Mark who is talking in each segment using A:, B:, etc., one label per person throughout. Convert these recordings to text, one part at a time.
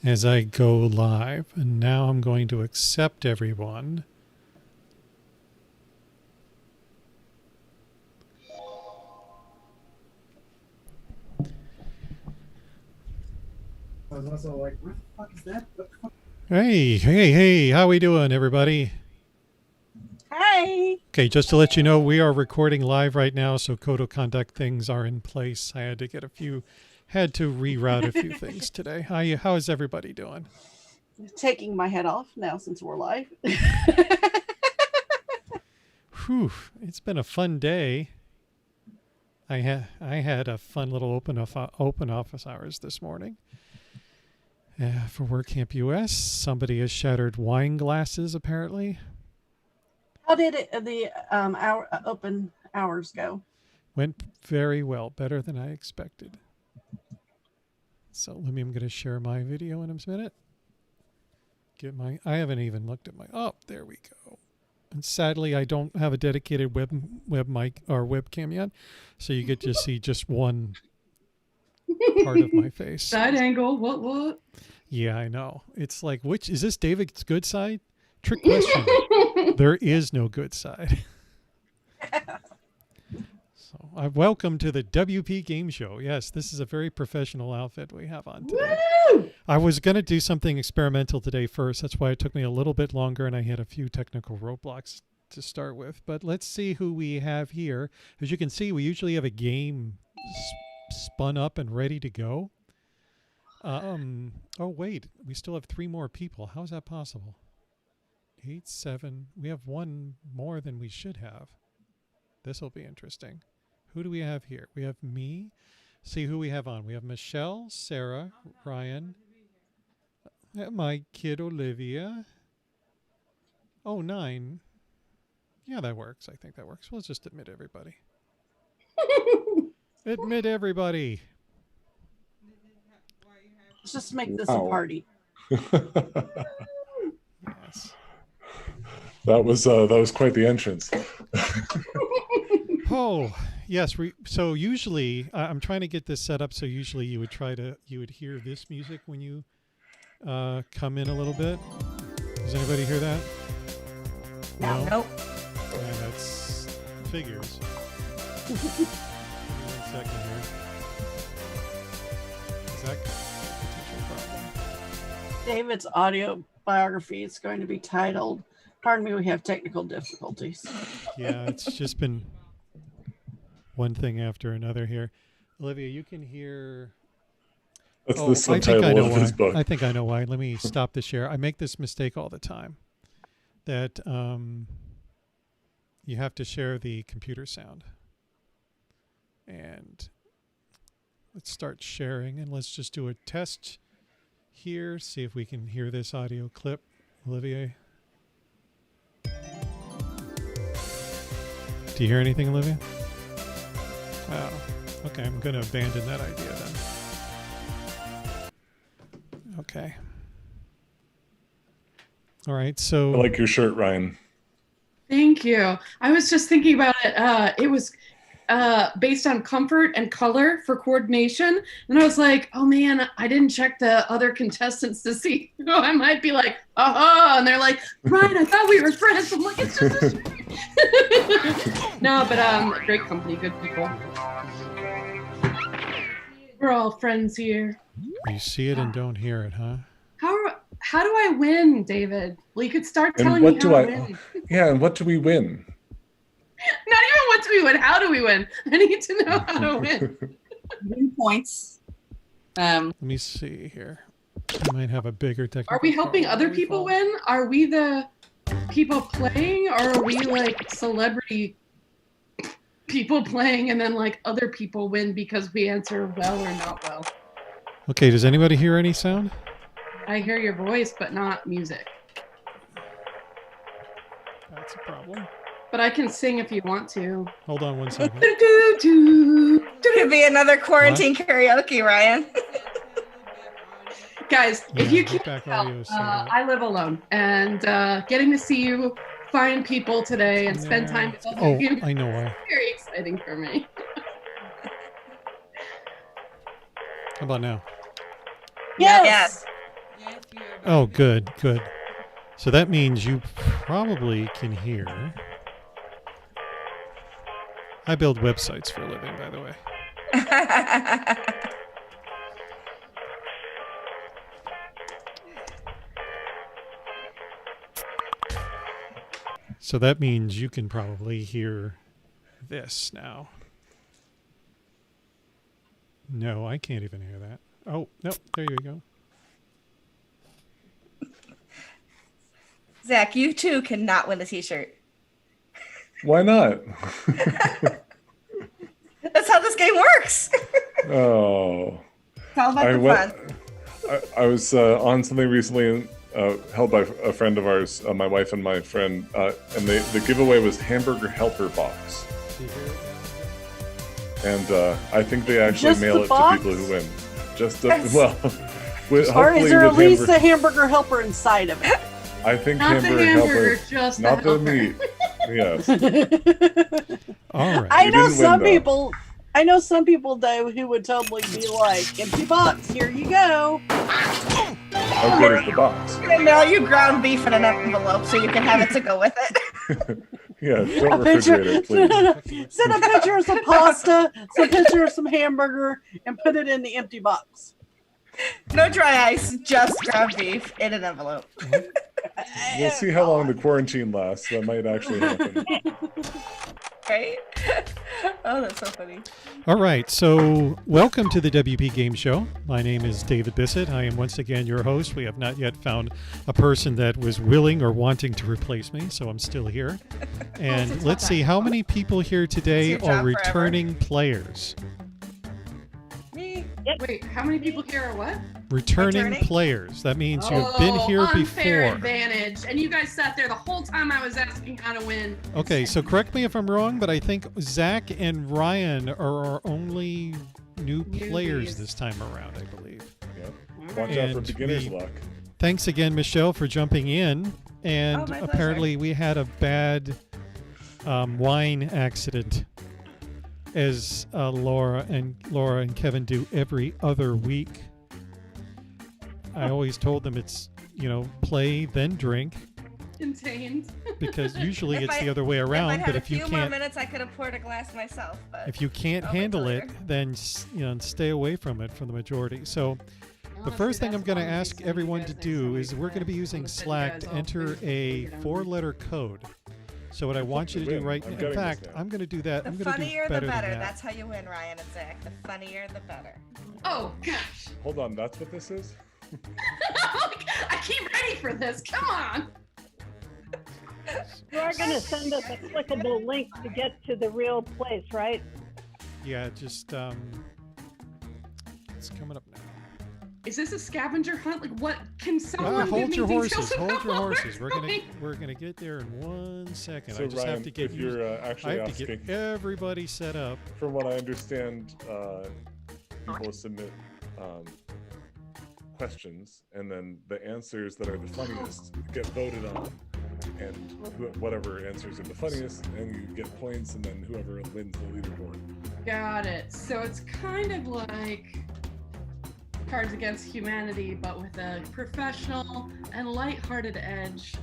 A: as I go live. And now I'm going to accept everyone.
B: I was also like, where the fuck is that?
A: Hey, how we doing, everybody?
C: Hi.
A: Okay, just to let you know, we are recording live right now, so code of conduct things are in place. I had to reroute a few things today. How is everybody doing?
C: Taking my head off now since we're live.
A: Whew, it's been a fun day. I had a fun little open office hours this morning. For WordCamp US, somebody has shattered wine glasses apparently.
C: How did the open hours go?
A: Went very well, better than I expected. So I'm going to share my video in a minute. I haven't even looked at there we go. And sadly, I don't have a dedicated web mic or webcam yet, so you get to see just one part of my face.
D: Side angle. What?
A: Yeah, I know. It's like, which is this David's good side? Trick question. There is no good side. So, welcome to the WPGameShow. Yes, this is a very professional outfit we have on today.
D: Woo!
A: I was going to do something experimental today first. That's why it took me a little bit longer, and I had a few technical roadblocks to start with. But let's see who we have here. As you can see, we usually have a game spun up and ready to go. Oh, wait. We still have 3 more people. How is that possible? 8, 7. We have 1 more than we should have. This will be interesting. Who do we have here? We have me. See who we have on. We have Michelle, Sarah, Ryan, my kid Olivia. Oh, 9. Yeah, that works. I think that works. We'll just admit everybody. Admit everybody.
C: Let's just make this a party.
A: Yes.
E: That was quite the entrance.
A: Oh, yes. So usually I'm trying to get this set up. So usually you would hear this music when you come in a little bit. Does anybody hear that?
C: No. Nope.
A: Yeah, that's figures. Give me 1 second here. Is that a potential problem?
C: David's audio biography is going to be titled, pardon me, we have technical difficulties.
A: Yeah, it's just been one thing after another here. Olivia, you can hear...
E: That's the subtitle of his book.
A: I think I know why. Let me stop the share. I make this mistake all the time. That you have to share the computer sound. And let's start sharing, and let's just do a test here. See if we can hear this audio clip. Olivia? Do you hear anything, Olivia? Oh, okay. I'm going to abandon that idea then. Okay. All right. So
E: I like your shirt, Ryan.
D: Thank you. I was just thinking about it. It was based on comfort and color for coordination. And I was like, oh man, I didn't check the other contestants to see who I might be like, oh, and they're like, Ryan, I thought we were friends. I'm like, it's just a shirt. No, but great company, good people. We're all friends here.
A: you see it and don't hear it, huh?
D: How do I win, David? Well, you could start telling me how to win.
E: Yeah, and what do we win?
D: Not even what do we win. How do we win? I need to know how to win.
F: Win points.
A: Let me see here. I might have a bigger technical.
D: Are we helping other people win? Are we the people playing, or are we like celebrity people playing and then like other people win because we answer well or not well?
A: Okay, does anybody hear any sound?
D: I hear your voice, but not music.
A: That's a problem.
D: But I can sing if you want to.
A: Hold on 1 second.
F: Could be another quarantine karaoke, Ryan.
D: Guys, if you keep
A: back
D: tell,
A: audio,
D: I live alone, and getting to see you find people today and spend time with other people.
A: I know why.
D: Very exciting for me.
A: How about now?
C: Yes.
A: Oh, good, good. So that means you probably can hear. I build websites for a living, by the way. So that means you can probably hear this now. No, I can't even hear that. Oh, no, there you go.
F: Zach, you too cannot win a t-shirt.
E: Why not?
F: That's how this game works.
E: Oh.
F: It's all about the fun.
E: I was on something recently held by a friend of ours, my wife and my friend, and the giveaway was Hamburger Helper Box. And I think they actually
C: Just
E: mail
C: the
E: it
C: box?
E: to people who win. Just the,
F: Yes.
E: well, with,
C: Or is
E: hopefully
C: there at
E: with
C: least a hamburger helper inside of it?
E: I think
D: Not the
E: hamburger
D: hamburger,
E: helper,
D: just
E: not
D: the
E: the
D: helper.
E: meat. Yes.
A: All right.
C: I
E: You
C: know
E: didn't win,
C: some
E: though.
C: people. I know some people though who would totally be like, "Empty box, here you go."
E: How good is the box?
F: I'm gonna mail you ground beef in an envelope so you can have it to go with it.
E: Yeah,
C: A
E: don't
C: picture,
E: refrigerate it, please.
C: send a picture of some pasta, some picture of some hamburger, and put it in the empty box.
F: No dry ice, just ground beef in an envelope.
E: We'll see how long the quarantine lasts. That might actually happen.
F: Right? Oh, that's so funny.
A: All right, so welcome to the WP Game Show. My name is David Bissett. I am once again your host. We have not yet found a person that was willing or wanting to replace me, so I'm still here. And let's see, how many people here today
F: It's your
A: are
F: job
A: returning players?
F: Me?
D: Wait, how many people here are what?
A: Returning
F: Returning?
A: players. That means you've been here
D: unfair
A: before.
D: advantage. And you guys sat there the whole time I was asking how to win.
A: Okay, so correct me if I'm wrong, but I think Zach and Ryan are our only new players
D: Newbies.
A: this time around, I believe.
E: Yep. Watch out for
A: And
E: beginner's
A: we-
E: luck.
A: Thanks again, Michelle, for jumping in. And
F: Oh, my pleasure.
A: apparently we had a bad wine accident, as Laura and Kevin do every other week. I always told them it's, play, then drink,
D: Contained.
A: because usually
F: If
A: it's
F: I-
A: the other way
F: If
A: around.
F: I'd had
A: But
F: a
A: if you
F: few more
A: can't,
F: minutes, I could have poured a glass myself. But
A: if you can't
F: I'll wait
A: handle
F: till
A: it,
F: later.
A: then stay away from it for the majority. So the first thing I'm going to ask everyone to do is we're going to be using Slack to enter a 4-letter code. So what I want you to do
E: Win.
A: right
E: I'm
A: now, in
E: getting this
A: fact,
E: now.
A: I'm going to do that.
F: the
A: I'm going to do
F: funnier the
A: better
F: better.
A: than that.
F: That's how you win, Ryan and Zach. The funnier the better.
D: Oh, gosh.
E: Hold on, that's what this is?
D: I keep ready for this. Come on.
G: You are going to send us a clickable link to get to the real place, right?
A: Yeah, just it's coming up now.
D: Is this a scavenger hunt? Like, what? Can someone
A: Hold
D: give
A: your
D: me
A: horses.
D: details
A: Hold
D: about
A: your
D: what
A: horses.
D: we're
A: We're
D: doing?
A: gonna get there in 1 second.
E: So
A: I just
E: Ryan,
A: have to get
E: if you're actually
A: I have
E: asking,
A: to get everybody set up.
E: from what I understand, people submit questions, and then the answers that are the funniest get voted on, and whatever answers are the funniest, and you get points, and then whoever wins the leaderboard.
D: Got it. So it's kind of like Cards Against Humanity, but with a professional and lighthearted edge.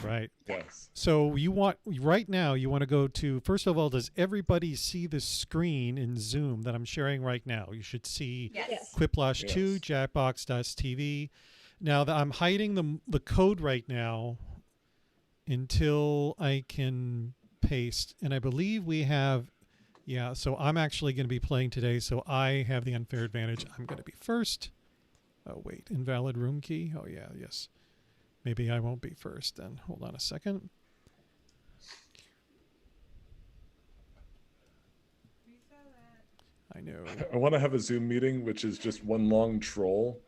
A: Right.
E: Yes.
A: So you want to go to, first of all, does everybody see the screen in Zoom that I'm sharing right now? You should see
F: Yes.
A: Quiplash 2,
E: Yes.
A: Jackbox.tv. Now that I'm hiding the code right now until I can paste. And I believe we have, so I'm actually going to be playing today, so I have the unfair advantage. I'm going to be first. Oh, wait, invalid room key. Oh, yeah, yes. Maybe I won't be first then. Hold on a second. I know.
E: I want to have a Zoom meeting, which is just one long troll,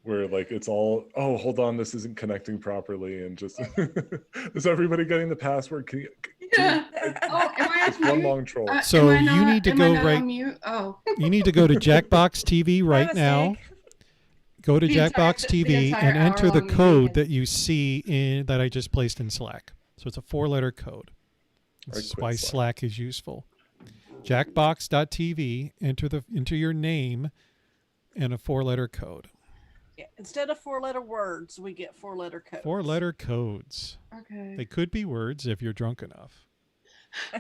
E: where like it's all, oh, hold on, this isn't connecting properly, and just is everybody getting the password? Can you,
D: Yeah. Oh, am I
E: it's
D: on
E: one
D: mute?
E: long troll.
A: So
D: am I
A: you
D: not-
A: need to
D: am
A: go
D: I not
A: right-
D: on mute? Oh.
A: You need to go to Jackbox TV right
F: My
A: now.
F: mistake.
A: Go to
D: The entire-
A: Jackbox
D: the
A: TV
D: entire
A: and enter the
D: hour-long meeting
A: code
D: is-
A: that you see that I just placed in Slack. So it's a 4-letter code. This
E: Right,
A: is
E: quit
A: why
E: Slack.
A: Slack is useful. Jackbox.tv, enter your name and a 4-letter code.
C: Instead of 4-letter words, we get 4-letter codes.
A: 4-letter codes.
D: Okay.
A: They could be words if you're drunk enough.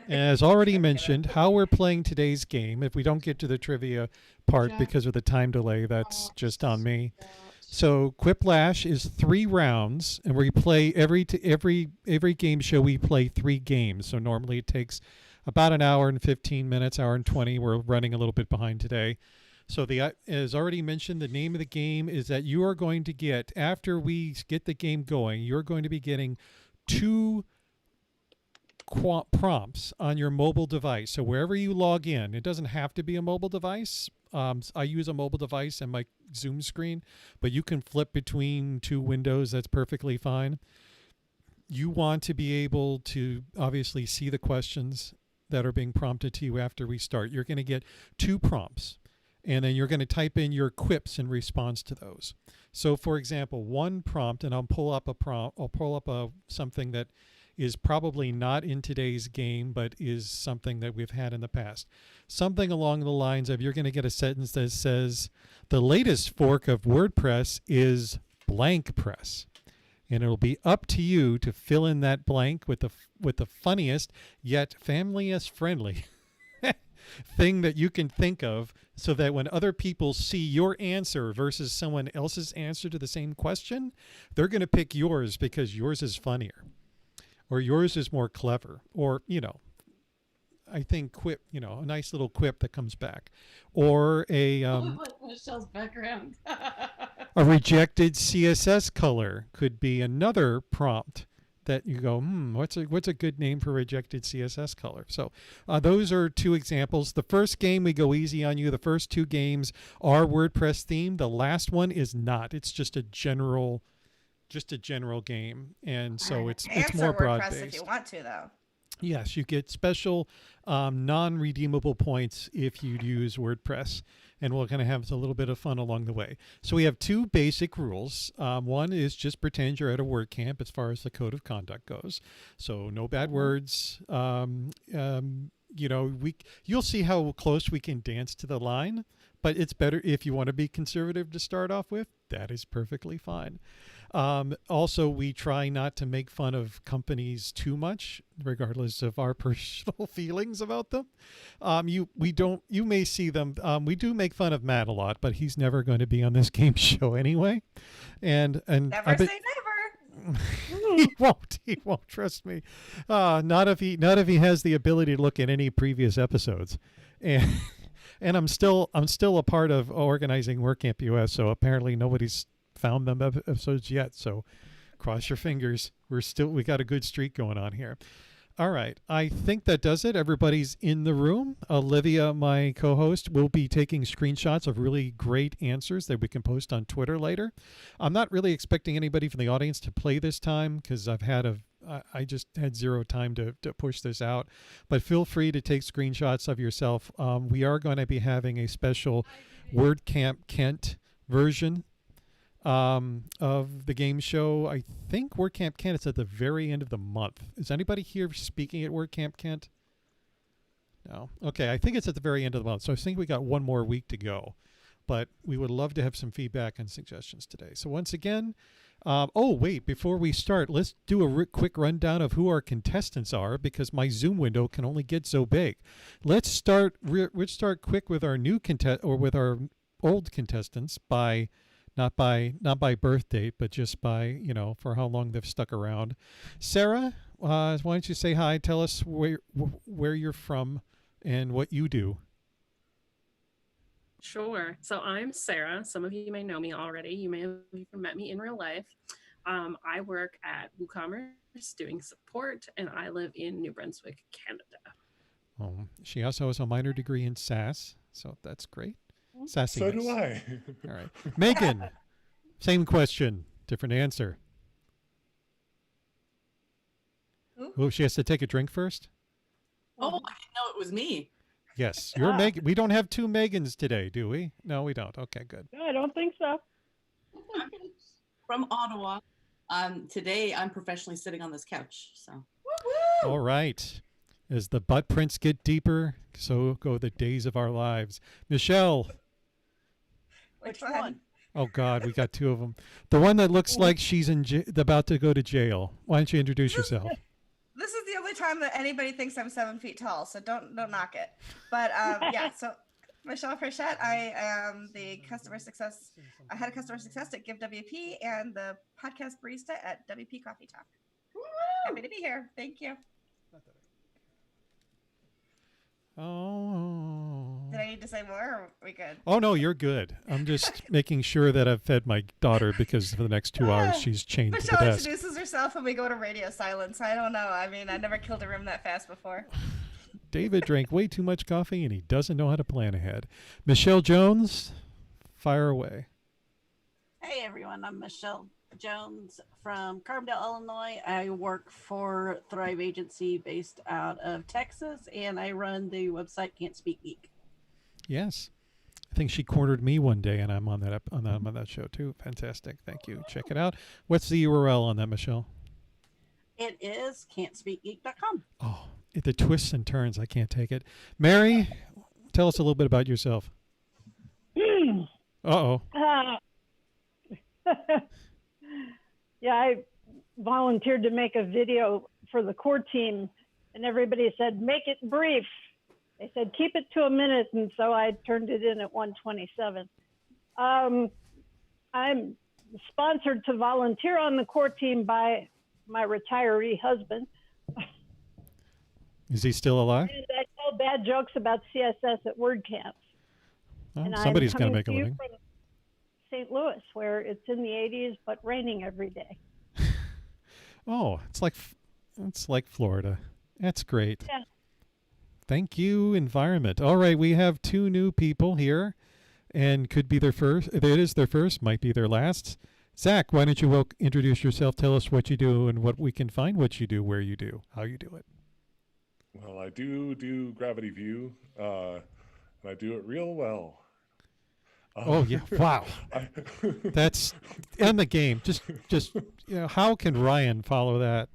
A: As already mentioned, how we're playing today's game, if we don't get to the trivia part because of the time delay, that's just on me. So Quiplash is 3 rounds, and we play every game show we play 3 games. So normally it takes about an hour and 15 minutes, hour and 20. We're running a little bit behind today. So as already mentioned, the name of the game is that you are going to get, after we get the game going, you're going to be getting 2 prompts on your mobile device. So wherever you log in, it doesn't have to be a mobile device. I use a mobile device and my Zoom screen, but you can flip between 2 windows. That's perfectly fine. You want to be able to obviously see the questions that are being prompted to you after we start. You're going to get 2 prompts, and then you're going to type in your quips in response to those. So for example, one prompt, and I'll pull up something that is probably not in today's game, but is something that we've had in the past. Something along the lines of, you're going to get a sentence that says, the latest fork of WordPress is blank press. And it'll be up to you to fill in that blank with the funniest yet family-est friendly thing that you can think of, so that when other people see your answer versus someone else's answer to the same question, they're going to pick yours because yours is funnier, or yours is more clever, or, I think quip, a nice little quip that comes back, or a
D: Michelle's background.
A: a rejected CSS color could be another prompt that you go, what's a good name for rejected CSS color? So those are 2 examples. The first game, we go easy on you. The first 2 games are WordPress themed. The last one is not. It's just a general game, and so it's more broad based.
F: If you want to, though.
A: Yes, you get special non-redeemable points if you use WordPress, and we're going to have a little bit of fun along the way. So we have 2 basic rules. One is just pretend you're at a WordCamp as far as the code of conduct goes. So no bad words. You'll see how close we can dance to the line, but it's better if you want to be conservative to start off with. That is perfectly fine. Also, we try not to make fun of companies too much, regardless of our personal feelings about them. You may see them. We do make fun of Matt a lot, but he's never going to be on this game show anyway. And
F: Never say never.
A: He won't, trust me. Not if he has the ability to look at any previous episodes. And I'm still a part of organizing WordCamp US, so apparently nobody's found them episodes yet. So cross your fingers. We got a good streak going on here. All right. I think that does it. Everybody's in the room. Olivia, my co-host, will be taking screenshots of really great answers that we can post on Twitter later. I'm not really expecting anybody from the audience to play this time, because I just had 0 time to push this out. But feel free to take screenshots of yourself. We are going to be having a special WordCamp Kent version of the game show. I think WordCamp Kent is at the very end of the month. Is anybody here speaking at WordCamp Kent? No. Okay, I think it's at the very end of the month. So I think we got 1 more week to go. But we would love to have some feedback and suggestions today. So once again, before we start, let's do a quick rundown of who our contestants are, because my Zoom window can only get so big. Let's start quick with our new with our old contestants by not by birth date, but just by, for how long they've stuck around. Sarah, why don't you say hi? Tell us where you're from and what you do.
H: Sure. So I'm Sarah. Some of you may know me already. You may have even met me in real life. I work at WooCommerce doing support, and I live in New Brunswick, Canada.
A: She also has a minor degree in SAS, so that's great. Sassiness.
E: So do I.
A: All right. Megan, same question, different answer. Oh, she has to take a drink first?
I: Oh, I didn't know it was me.
A: Yes, you're Megan. We don't have 2 Megans today, do we? No, we don't. Okay, good.
G: No, I don't think so.
I: From Ottawa. Today, I'm professionally sitting on this couch. So.
A: All right. As the butt prints get deeper, so go the days of our lives. Michelle.
F: Which one?
A: Oh God, we got two of them. The one that looks like she's about to go to jail. Why don't you introduce yourself?
F: This is the only time that anybody thinks I'm 7 feet tall, so don't knock it. But yeah, so Michelle Frechette, I am the customer success. I had a customer success at Give WP and the podcast barista at WP Coffee Talk. Happy to be here. Thank you.
A: Oh.
F: Did I need to say more, or are we good?
A: Oh no, you're good. I'm just making sure that I've fed my daughter because for the next 2 hours she's chained to the
F: Michelle
A: desk.
F: introduces herself and we go to radio silence. I don't know. I mean, I never killed a room that fast before.
A: David drank way too much coffee and he doesn't know how to plan ahead. Michelle Jones, fire away.
C: Hey everyone, I'm Michelle Jones from Carbondale, Illinois. I work for Thrive Agency based out of Texas, and I run the website Can't Speak Geek.
A: Yes. I think she cornered me one day and I'm on that show too. Fantastic. Thank you. Check it out. What's the URL on that, Michelle?
C: It is can'tspeakgeek.com.
A: Oh, the twists and turns. I can't take it. Mary, tell us a little bit about yourself. Uh-oh.
G: Yeah, I volunteered to make a video for the core team, and everybody said, make it brief. They said, keep it to a minute, and so I turned it in at 1:27. I'm sponsored to volunteer on the core team by my retiree husband.
A: Is he still alive?
G: And I tell bad jokes about CSS at WordCamp.
A: Well,
G: And
A: somebody's going to
G: I'm
A: make a
G: coming you
A: living.
G: from St. Louis, where it's in the 80s but raining every day.
A: Oh, it's like Florida. That's great.
G: Yeah.
A: Thank you, environment. All right, we have 2 new people here, and could be their first. If it is their first, might be their last. Zach, why don't you introduce yourself? Tell us what you do and what we can find what you do, where you do, how you do it.
E: Well, I do Gravity View, and I do it real well.
A: Oh yeah! Wow, that's end the game. Just how can Ryan follow that?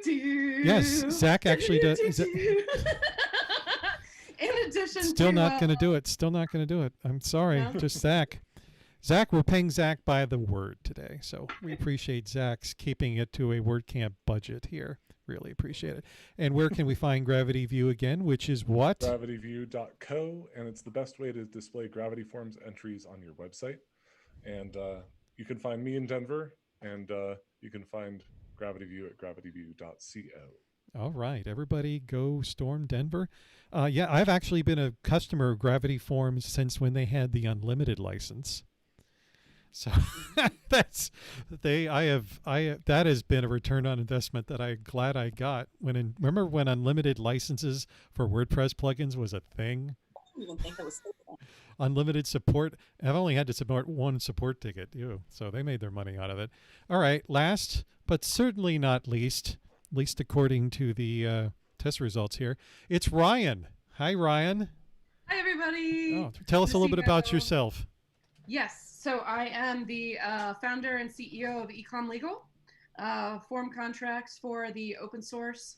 A: Yes, Zach actually does.
D: In addition,
A: Still not going to do it. Still not going to do it. I'm sorry.
D: No?
A: Just Zach. Zach, we're paying Zach by the word today, so we appreciate Zach's keeping it to a WordCamp budget here. Really appreciate it. And where can we find Gravity View again, which is what?
E: gravityview.co, and it's the best way to display Gravity Forms entries on your website. And you can find me in Denver, and you can find Gravity View at gravityview.co.
A: All right, everybody go storm Denver. Yeah, I've actually been a customer of Gravity Forms since when they had the unlimited license. So that has been a return on investment that I'm glad I got. Remember when unlimited licenses for WordPress plugins was a thing?
I: I don't even think that was so cool.
A: Unlimited support. I've only had to support one support ticket, so they made their money out of it. All right, last but certainly not least according to the test results here, it's Ryan. Hi, Ryan.
D: Hi, everybody.
A: Oh, tell us a little bit about
D: CEO.
A: yourself.
D: Yes. So I am the founder and CEO of Ecom Legal, form contracts for the open source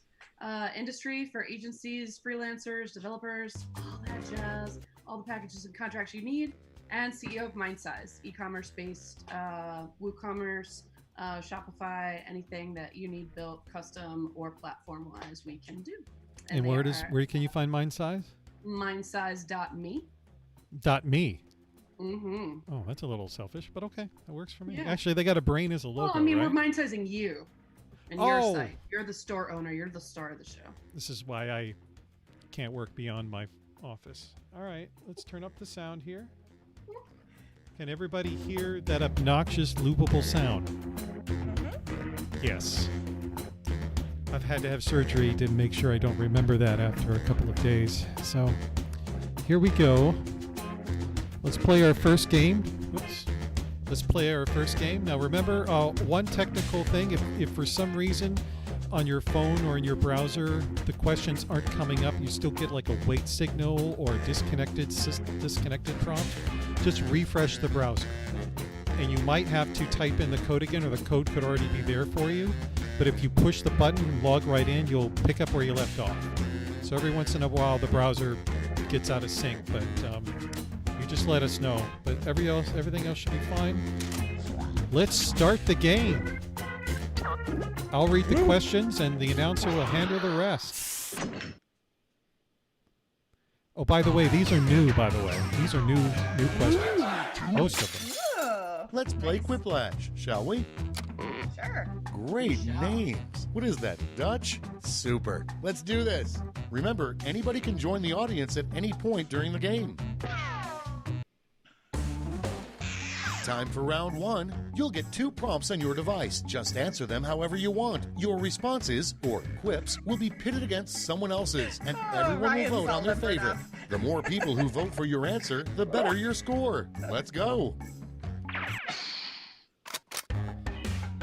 D: industry for agencies, freelancers, developers, all that jazz, all the packages and contracts you need, and CEO of MindSize, e-commerce-based WooCommerce, Shopify, anything that you need built custom or platform-wise, we can do.
A: And where can you find MindSize?
D: Mindsize.me.
A: .me.
D: Mm-hmm.
A: Oh, that's a little selfish, but okay, that works for me.
D: Yeah.
A: Actually, they got a brain as a logo.
D: Well, I mean,
A: right?
D: we're mind-sizing you and your
A: Oh.
D: site. You're the store owner. You're the star of the show.
A: This is why I can't work beyond my office. All right, let's turn up the sound here. Can everybody hear that obnoxious loopable sound? Yes. I've had to have surgery to make sure I don't remember that after a couple of days. So here we go. Let's play our first game. Oops. Let's play our first game. Now remember, one technical thing, if for some reason on your phone or in your browser the questions aren't coming up, you still get like a wait signal or a disconnected prompt, just refresh the browser. And you might have to type in the code again, or the code could already be there for you. But if you push the button and log right in, you'll pick up where you left off. So every once in a while the browser gets out of sync, but just let us know. But everything else should be fine. Let's start the game. I'll read the questions and the announcer will handle the rest. Oh, by the way, these are new, These are new questions. Most of them.
F: Ooh,
J: Let's play Quiplash, shall we?
F: sure.
J: Great names. What is that, Dutch? Super. Let's do this. Remember, anybody can join the audience at any point during the game. Time for round 1. You'll get 2 prompts on your device. Just answer them however you want. Your responses, or quips, will be pitted against someone else's, and everyone
F: Ryan's
J: will vote
F: all
J: on their
F: limbered
J: favorite.
F: up.
J: The more people who vote for your answer, the better your score. Let's go.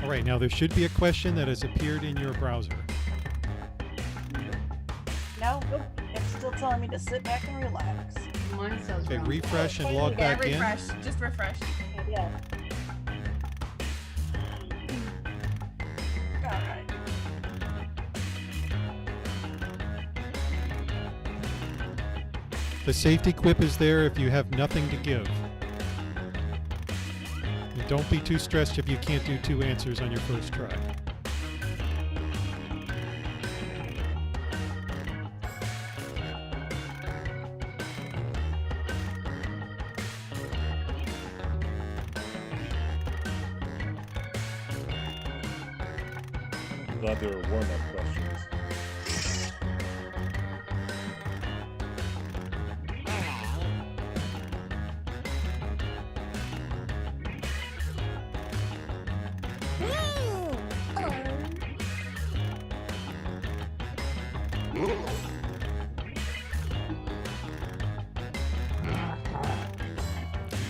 A: All right, now there should be a question that has appeared in your browser.
C: No, it's still telling me to sit back and relax.
D: Mine says
A: Okay,
D: round.
A: refresh and log
F: Yeah,
A: back in.
F: refresh. Just refresh.
G: Yeah.
C: All right.
A: The safety quip is there if you have nothing to give. And don't be too stressed if you can't do 2 answers on your first try.
E: I'm glad there were warm-up questions.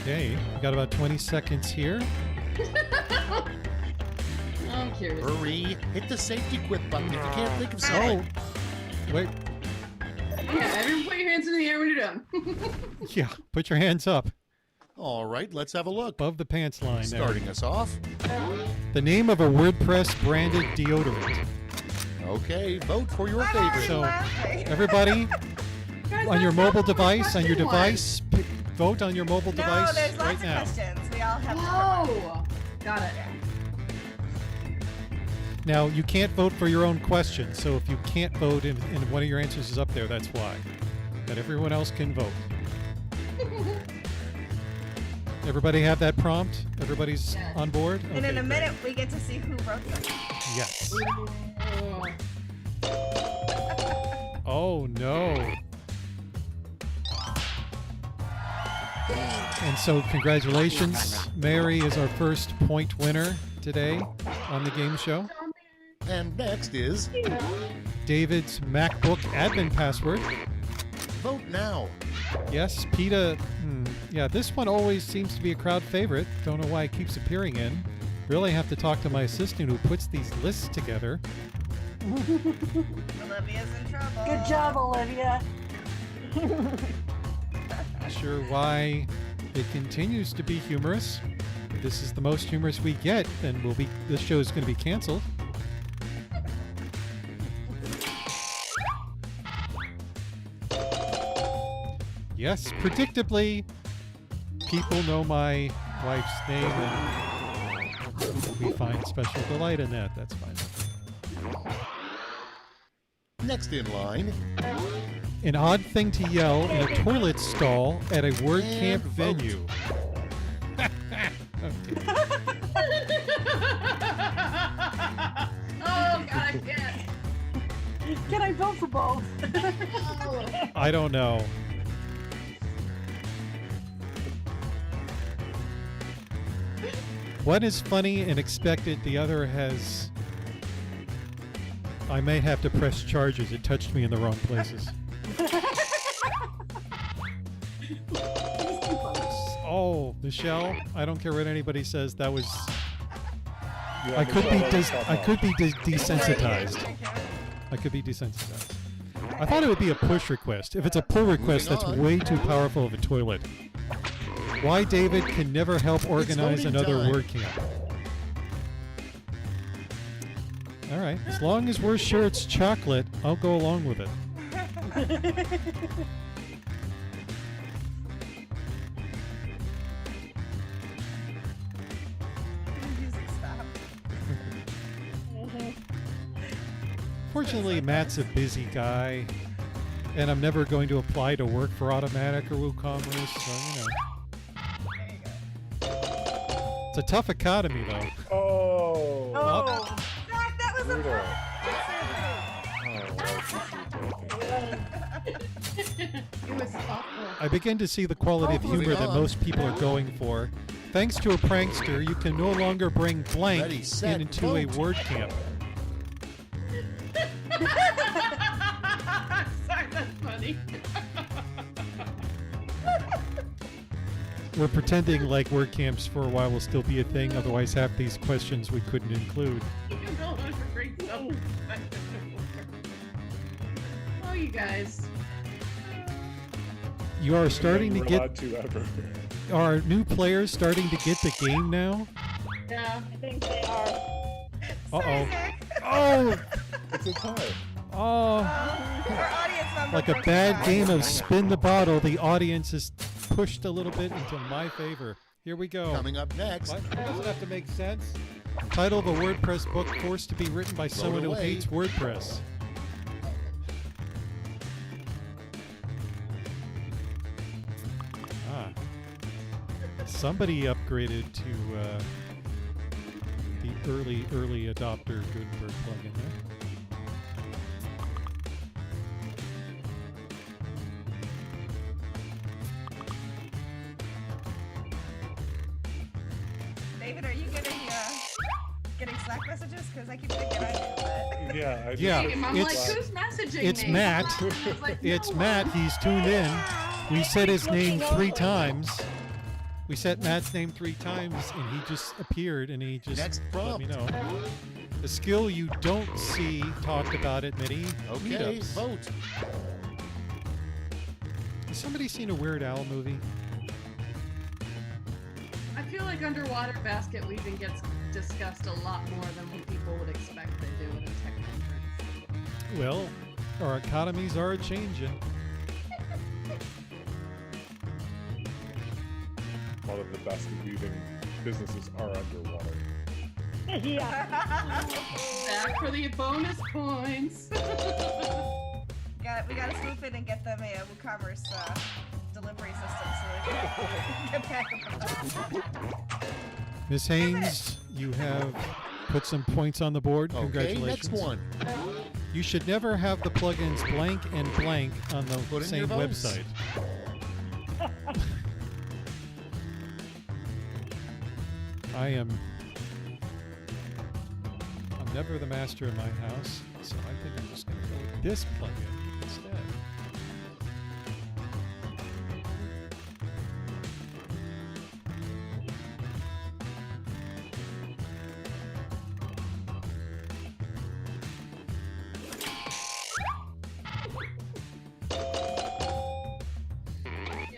A: Okay, we got about 20 seconds here.
D: I'm curious.
J: Hurry. Hit the safety quip button if you can't think of something.
A: Wait,
D: Yeah, everyone put your hands in the air when you're done.
A: yeah, put your hands up
J: All right, let's have a look.
A: above the pants line there.
J: Starting us off.
A: The name of a WordPress branded deodorant.
J: Okay, vote for your
F: I'm
J: favorite.
F: already
A: So,
F: laughing.
A: Everybody,
D: Guys,
A: on your
D: that's not
A: mobile
D: the
A: device, on your
D: question one.
A: device, vote on your mobile
F: No,
A: device
F: there's lots
A: right
F: of
A: now.
F: questions. We all have.
D: Whoa! Got it.
A: Now, you can't vote for your own question, so if you can't vote and one of your answers is up there, that's why. But everyone else can vote. Everybody have that prompt? Everybody's
D: Yes.
A: on board?
F: And in
A: Okay,
F: a
A: great.
F: minute, we get to see who wrote them.
A: Yes.
D: Oh.
A: Oh, no. And so, congratulations. Mary is our first point winner today on the game show.
J: And next is
A: David's MacBook admin password.
J: vote now.
A: Yes, PETA. Yeah, this one always seems to be a crowd favorite. Don't know why it keeps appearing in. Really have to talk to my assistant who puts these lists together.
F: Olivia's in trouble.
C: Good job, Olivia.
A: Not sure why it continues to be humorous. If this is the most humorous we get, then this show is going to be canceled. Yes, predictably, people know my wife's name, and we find special delight in that. That's fine.
J: Next in line,
A: An odd thing to yell in a toilet stall at a WordCamp
J: And vote.
A: venue. Okay.
D: Oh, God, I can't.
C: Can I vote for both?
A: I don't know. One is funny and expected, the other has... I may have to press charges. It touched me in the wrong places. Oh, Michelle, I don't care what anybody says. That was...
E: Yeah,
A: I could be
E: Michelle, that was
A: I
E: tough.
A: could be desensitized.
F: Thank you.
A: I could be desensitized. I thought it would be a push request. If it's a pull request, that's
J: Moving on.
A: way too powerful of a toilet. Why David can never help organize
J: voting
A: another
J: time.
A: WordCamp. All right, as long as we're sure it's chocolate, I'll go along with it. Unfortunately, Matt's a busy guy, and I'm never going to apply to work for Automatic or WooCommerce, so, you know. It's a tough economy, though.
E: Oh.
F: Oh, Zach, that was
E: Brutal.
D: It was awful.
A: I begin to see the quality of humor
J: Moving
A: that
J: on.
A: most people are going for. Thanks to a prankster, you can no longer bring blank
J: Ready, set,
A: into a
J: vote.
A: WordCamp.
D: Sorry, that's funny.
A: We're pretending like WordCamps for a while will still be a thing, otherwise half these questions we couldn't include.
D: You know how to bring something back. Oh, you guys.
A: You are starting to
E: We're
A: get...
E: allowed to ever.
A: Are new players starting to get the game now?
D: Yeah.
G: I think they are.
A: Uh-oh.
F: Zach.
A: Oh!
E: It's a tie.
A: Oh!
F: Our audience member
A: Like a
F: broke
A: bad
F: the
A: game
F: tie.
A: of spin the bottle, the audience is pushed a little bit into my favor. Here we go.
J: Coming up next,
A: What? It doesn't have to make sense. Title of a WordPress book forced to be written by someone who
J: away.
A: hates WordPress. Ah. Somebody upgraded to the early adopter Gutenberg plugin there.
F: David, are you getting Slack messages? Because I keep thinking I do, but
E: Yeah, I just
A: Yeah,
E: get
D: I'm
A: it's-
D: like, who's messaging
A: it's
D: me?
A: Matt.
D: I was like,
A: It's
D: no
A: Matt.
D: one.
A: He's tuned in. We said his name 3 times. We said Matt's name 3 times, and he just appeared, and he just
J: Next
A: let me
J: prompt.
A: know. The skill you don't see talked about at many
J: okay,
A: meetups.
J: vote.
A: Has somebody seen a Weird Al movie?
D: I feel like underwater basket weaving gets discussed a lot more than what people would expect they do at a tech conference.
A: Well, our economies are a-changing.
E: a lot of the basket weaving businesses are underwater.
G: Yeah.
D: Back for the bonus points.
F: we gotta swoop in and get them a WooCommerce delivery system so they can get back up.
A: Miss Haynes, you have put some points on the board.
J: Okay,
A: Congratulations.
J: next one.
A: You should never have the plugins blank and blank on the
J: Put in
A: same
J: your votes.
A: website. I'm never the master in my house, so I think I'm just going to go with this plugin instead.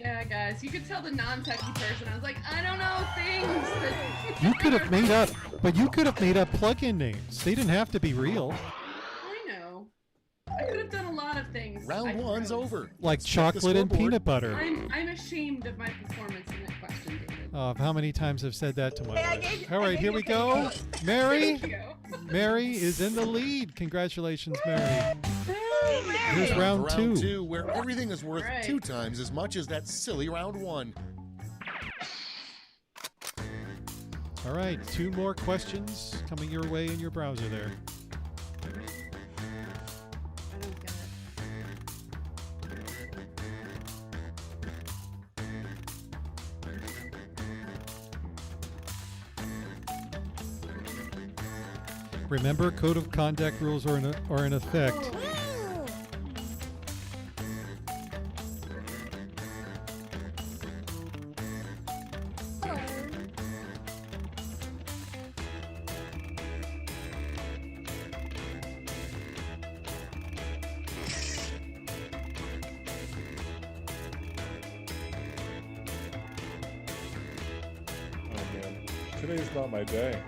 D: Yeah, guys, you could tell the non-techie person. I was like, I don't know things. That...
A: You could have made up, but you could have made up plugin names. They didn't have to be real.
D: I know. I could have done a lot of things.
J: Round
D: I
J: one's
D: froze.
J: over.
A: Like
J: Let's check the
A: chocolate and
J: scoreboard.
A: peanut butter.
D: I'm ashamed of my performance in that question, David.
A: Of how many times I've said that to my
F: Hey, I
A: wife.
F: gave-
A: All
F: I
A: right,
F: gave
A: here
F: you
A: we
F: a
A: go. Mary.
D: Thank you.
A: Mary is in the lead. Congratulations, Mary. Here's
F: Hey.
A: round
J: Round
A: 2.
J: two, where everything is worth
D: Right.
J: 2 times as much as that silly round 1.
A: All right, 2 more questions coming your way in your browser there.
D: I don't get
A: Remember, code of conduct rules are in effect.
E: Oh man, today's not my day.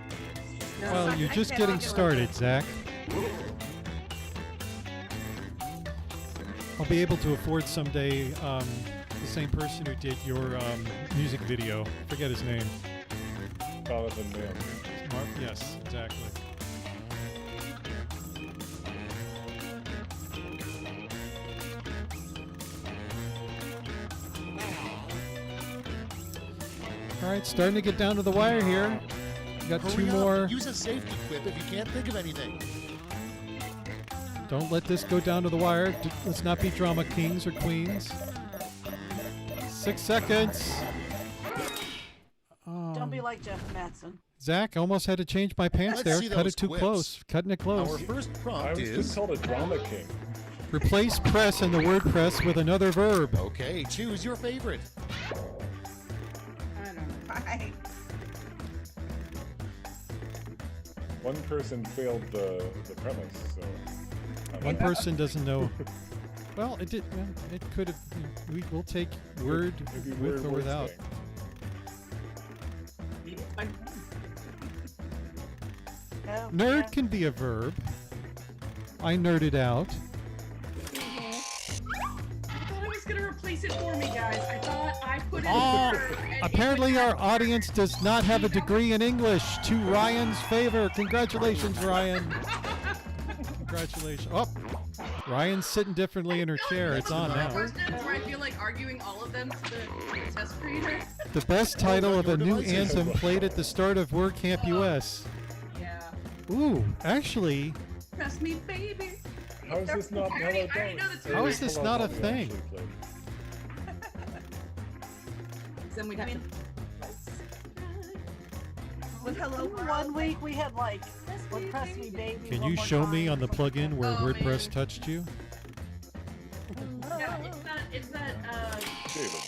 D: No.
A: Well, you're
F: I
A: just
F: cannot
A: getting
F: get
A: started, Zach. I'll be able to afford someday the same person who did your music video. Forget his name.
E: Jonathan Mann.
A: Yes, exactly. right, starting to get down to the wire here. We got two
J: Hurry up.
A: more.
J: Use a safety quip if you can't think of anything.
A: Don't let this go down to the wire. Let's not be drama kings or queens. 6 seconds.
C: Don't be like Jeff Matson.
A: Zach, I almost had to change my pants
J: Let's
A: there.
J: see
A: Cut
J: those
A: it too
J: quips.
A: close. Cutting it close.
J: Our first
E: I
J: prompt
E: was
J: is...
E: just called a drama king.
A: Replace press in the word press with another verb.
J: Okay, choose your favorite.
D: I don't know.
F: Bye.
E: One person failed the premise, so.
A: One person doesn't know. Well, it did. Well, it could have. We'll take word
E: Maybe
A: with or
E: word
A: without.
E: thing.
C: Oh,
A: Nerd
C: yeah.
A: can be a verb. I nerded out.
D: I thought I was gonna replace it for me, guys. I thought I put it.
A: Oh,
D: in order, and it
A: apparently
D: went
A: our
D: out.
A: audience does not have a degree in English. To Ryan's favor. Congratulations, Ryan. Congratulations. Oh, Ryan's sitting differently in her chair. It's on now.
D: Questions where I feel like arguing all of them to the test creator.
A: The best title of a new
J: devices.
A: anthem played at the start of WordCamp US.
D: Yeah.
A: Ooh, actually,
D: Trust me, baby.
E: How is this not?
D: I already know the
A: How is this not a
E: we
A: thing?
E: actually played.
I: Then we'd have
F: I mean,
I: to.
F: with Hello World.
C: One week we had like Press Me Baby.
A: can
C: one
A: you
C: more
A: show me
C: time.
A: on the plugin where
D: Oh,
A: WordPress
D: man.
A: touched you?
D: Yeah, it's that,
E: David.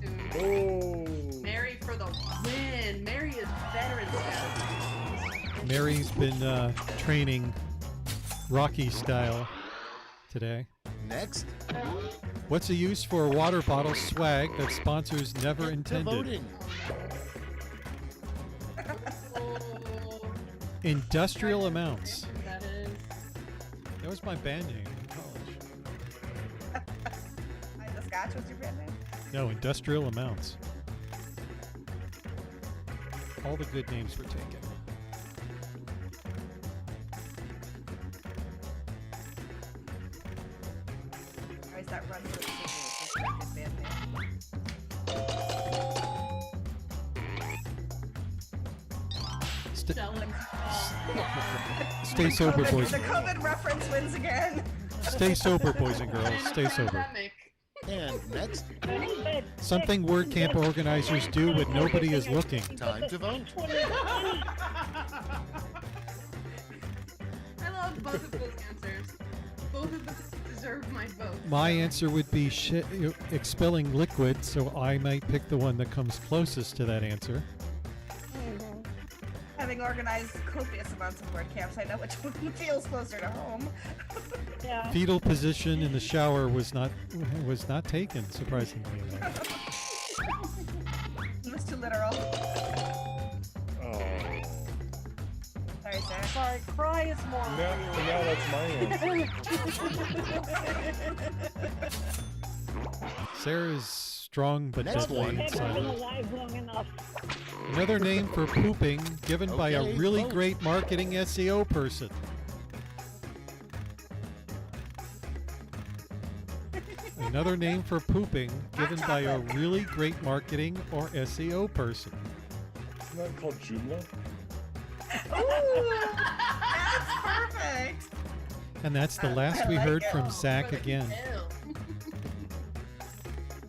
D: to
E: Oh.
D: Mary for the win. Mary is veteran status.
A: Mary's been training Rocky style today.
J: Next,
A: What's the use for a water bottle swag that sponsors never
J: get to
A: intended?
J: voting.
D: Oh,
A: Industrial amounts.
D: that is.
A: That was my band name in college.
F: The Scotch was your brand name?
A: No, industrial amounts. All the good names were taken.
F: Or is that Run for the City? That's a good band name.
D: Selling.
A: Stay sober,
F: COVID,
A: boys.
F: the COVID reference wins again.
A: Stay sober, boys and girls. Stay sober.
D: Pandemic.
J: And next,
A: Something WordCamp organizers do when nobody is looking.
J: time to vote.
D: I love both of those answers. Both of them deserve my vote.
A: My answer would be expelling liquid, so I might pick the one that comes closest to that answer.
F: Having organized copious amounts of word camps, I know which one feels closer to home.
G: Yeah.
A: Fetal position in the shower was not taken, surprisingly enough.
F: It was too literal.
E: Oh.
F: Sorry, Sarah.
C: Sorry, cry is more.
E: Now that's my answer.
A: Sarah's strong but
J: Next
A: deadly
J: one.
G: Haven't been
A: silent.
G: alive long enough.
A: Another name for pooping given by a
J: Okay,
A: really
J: vote.
A: great marketing SEO person. Another name for pooping given by a really great marketing or SEO person.
E: Isn't that called Joomla?
F: Ooh, that's perfect.
A: And that's the last
F: I
A: we
F: like
A: heard
F: it.
A: from Zach again.
D: Ew.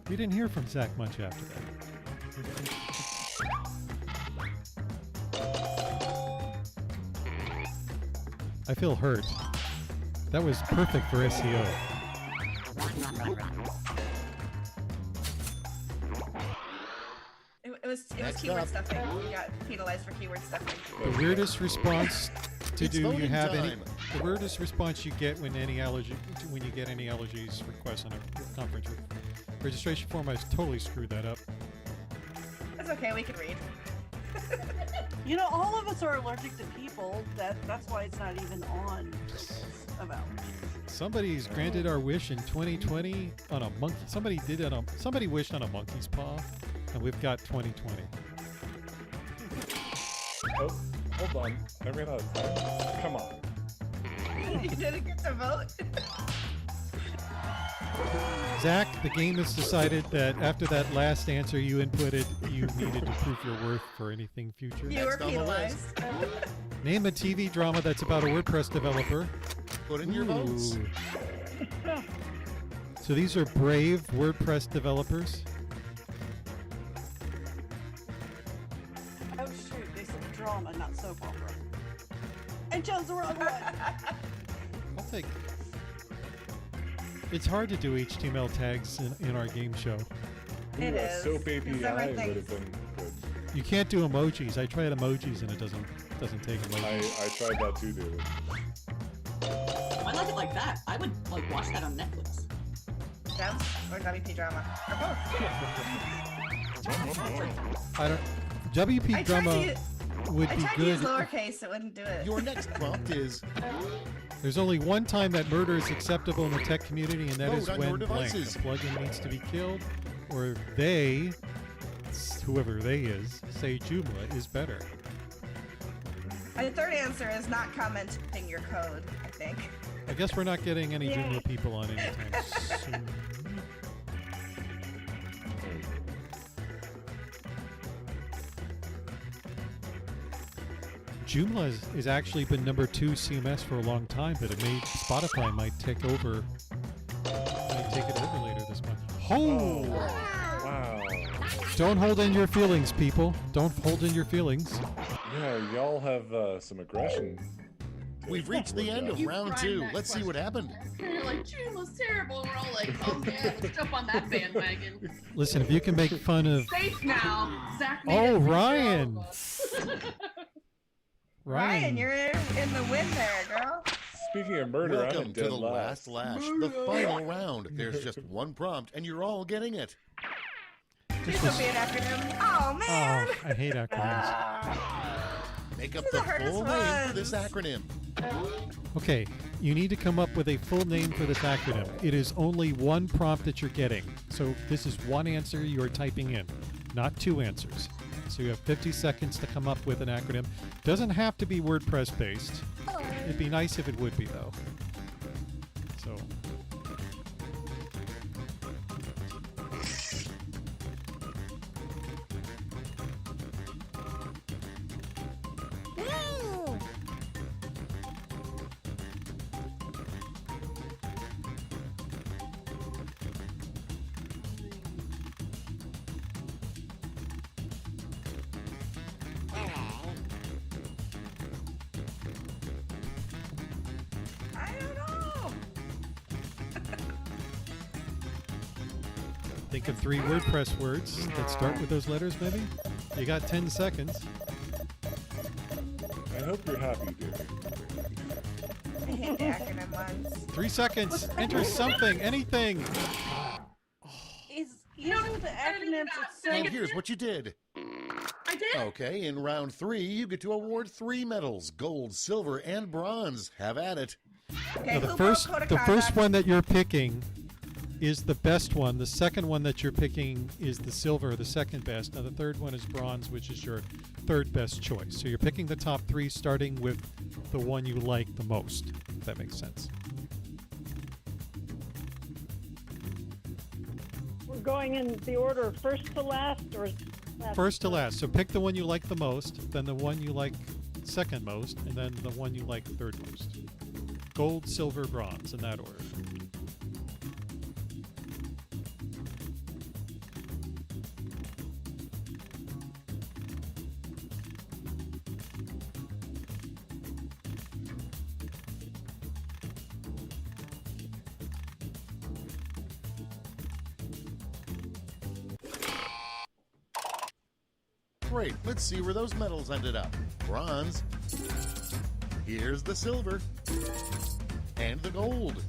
A: We didn't hear from Zach much after that. I feel hurt. That was perfect for SEO.
F: It was
J: Next
F: keyword
J: up.
F: stuffing. You got penalized for keyword stuffing.
A: The weirdest response to
J: It's
A: do you
J: voting
A: have any
J: time.
A: the weirdest response you get when you get any allergies requests on a conference registration form. I totally screwed that up.
F: It's okay, we can read.
C: You know, all of us are allergic to people. That's why it's not even on about.
A: Somebody's granted our wish in 2020 on a monkey. Somebody wished on a monkey's paw, and we've got 2020.
E: Oh, hold on. I ran out of time. Come on.
F: You didn't get to vote.
A: Zach, the game has decided that after that last answer you inputted, you needed to prove your worth for anything future.
F: You were
J: Next on the list.
F: penalized.
A: Name a TV drama that's about a WordPress developer.
J: Put in your votes.
A: Ooh. So these are brave WordPress developers.
C: Oh shoot, they said drama, not soap opera. I chose the wrong one.
A: I'll take. It's hard to do HTML tags in our game show.
F: It
E: Ooh, a
F: is.
E: soap API would
F: everything-
E: have been good.
A: You can't do emojis. I tried emojis and it doesn't take emojis.
E: I tried that too, David.
I: I like it like that. I would like watch that on Netflix.
F: Devs or WP drama or both.
A: I don't. WP
F: I tried
A: drama
F: to use,
A: would
F: I
A: be
F: tried to use
A: good.
F: lowercase, it wouldn't do it.
J: Your next prompt is
A: There's only one time that murder is acceptable in the tech community, and that is
J: Vote on your
A: when blank.
J: devices.
A: The plugin needs to be killed, or they, whoever they is, say Joomla is better.
F: And the third answer is not commenting your code, I think.
A: I guess we're not getting any
G: Yay.
A: Joomla people on anytime soon. Joomla has actually been number 2 CMS for a long time, but it may Spotify might take it over later this month.
E: Oh,
A: Oh!
E: wow.
A: Don't hold in your feelings, people. Don't hold in your feelings.
E: Yeah, y'all have some aggression.
J: we've reached the end of
D: You
J: round
D: tried
J: 2.
D: that
J: Let's see what happened.
D: And you're like, Joomla's terrible. And we're all like, oh man, let's jump on that bandwagon.
A: Listen, if you can make fun of
D: Safe now. Zach made
A: Oh,
D: it for
A: Ryan.
D: all of us.
F: Ryan, you're in the win there, girl.
E: Speaking of murder, I'm
J: Welcome
E: in
J: to
E: dead
J: the last lash, the final round. There's just one prompt, and you're all getting it.
F: Please don't be an acronym. Oh man.
A: Oh, I hate acronyms.
J: Make up
F: These
J: the
F: are the hardest
J: full name for this
F: ones.
J: acronym.
A: Okay, you need to come up with a full name for this acronym. It is only one prompt that you're getting. So this is one answer you're typing in, not 2 answers. So you have 50 seconds to come up with an acronym. Doesn't have to be WordPress based. It'd be nice if it would be though. So
F: I don't know.
A: think of 3 WordPress words that start with those letters maybe. You got 10 seconds.
E: I hope you're happy, David.
F: I hate the acronym ones.
A: 3 seconds. Enter something, anything.
C: Is usually the acronyms. It's so
J: And here's what you did.
D: I did.
J: Okay, in round 3, you get to award 3 medals: gold, silver, and bronze. Have at it.
F: Okay,
A: Now,
F: who
A: the
F: broke
A: first
F: code of
A: the first
F: conduct?
A: one that you're picking is the best one. The second one that you're picking is the silver, the second best. Now the third one is bronze, which is your third best choice. So you're picking the top 3 starting with the one you like the most, if that makes sense.
G: We're going in the order of first to last, or last
A: First to last. So pick the one you like the most, then the one you like second most, and then the one you like third most. Gold, silver, bronze, in that order.
J: Great, let's see where those medals ended up. Bronze. Here's the silver. And the gold.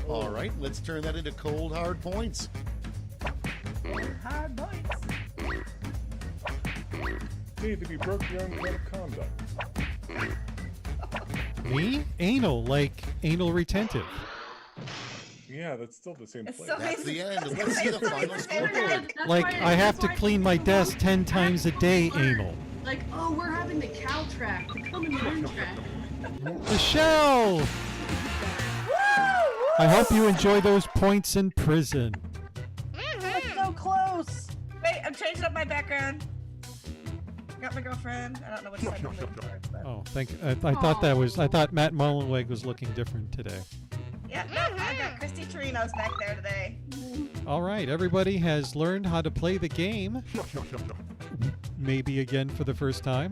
J: All right, let's turn that into cold, hard points.
F: Hard points.
E: David, you broke your own code of conduct.
A: Me? Anal, like anal retentive.
E: Yeah, that's still the same
F: It's
E: place.
F: so
J: That's the end. Let's see the final scoreboard.
A: Like I have to clean my desk 10 times a day, anal.
D: Like, oh, we're having the cow track, the come and learn track.
A: Michelle!
F: Woo!
A: I hope you enjoy those points in prison.
C: That's so close.
F: Wait, I'm changing up my background. Got my girlfriend. I don't know what side I'm looking for. But...
A: Oh, I thought that was. I thought Matt Mullenweg was looking different today.
F: Yeah, no, I got Christy Torino's back there today.
A: All right, everybody has learned how to play the game. Maybe again for the first time.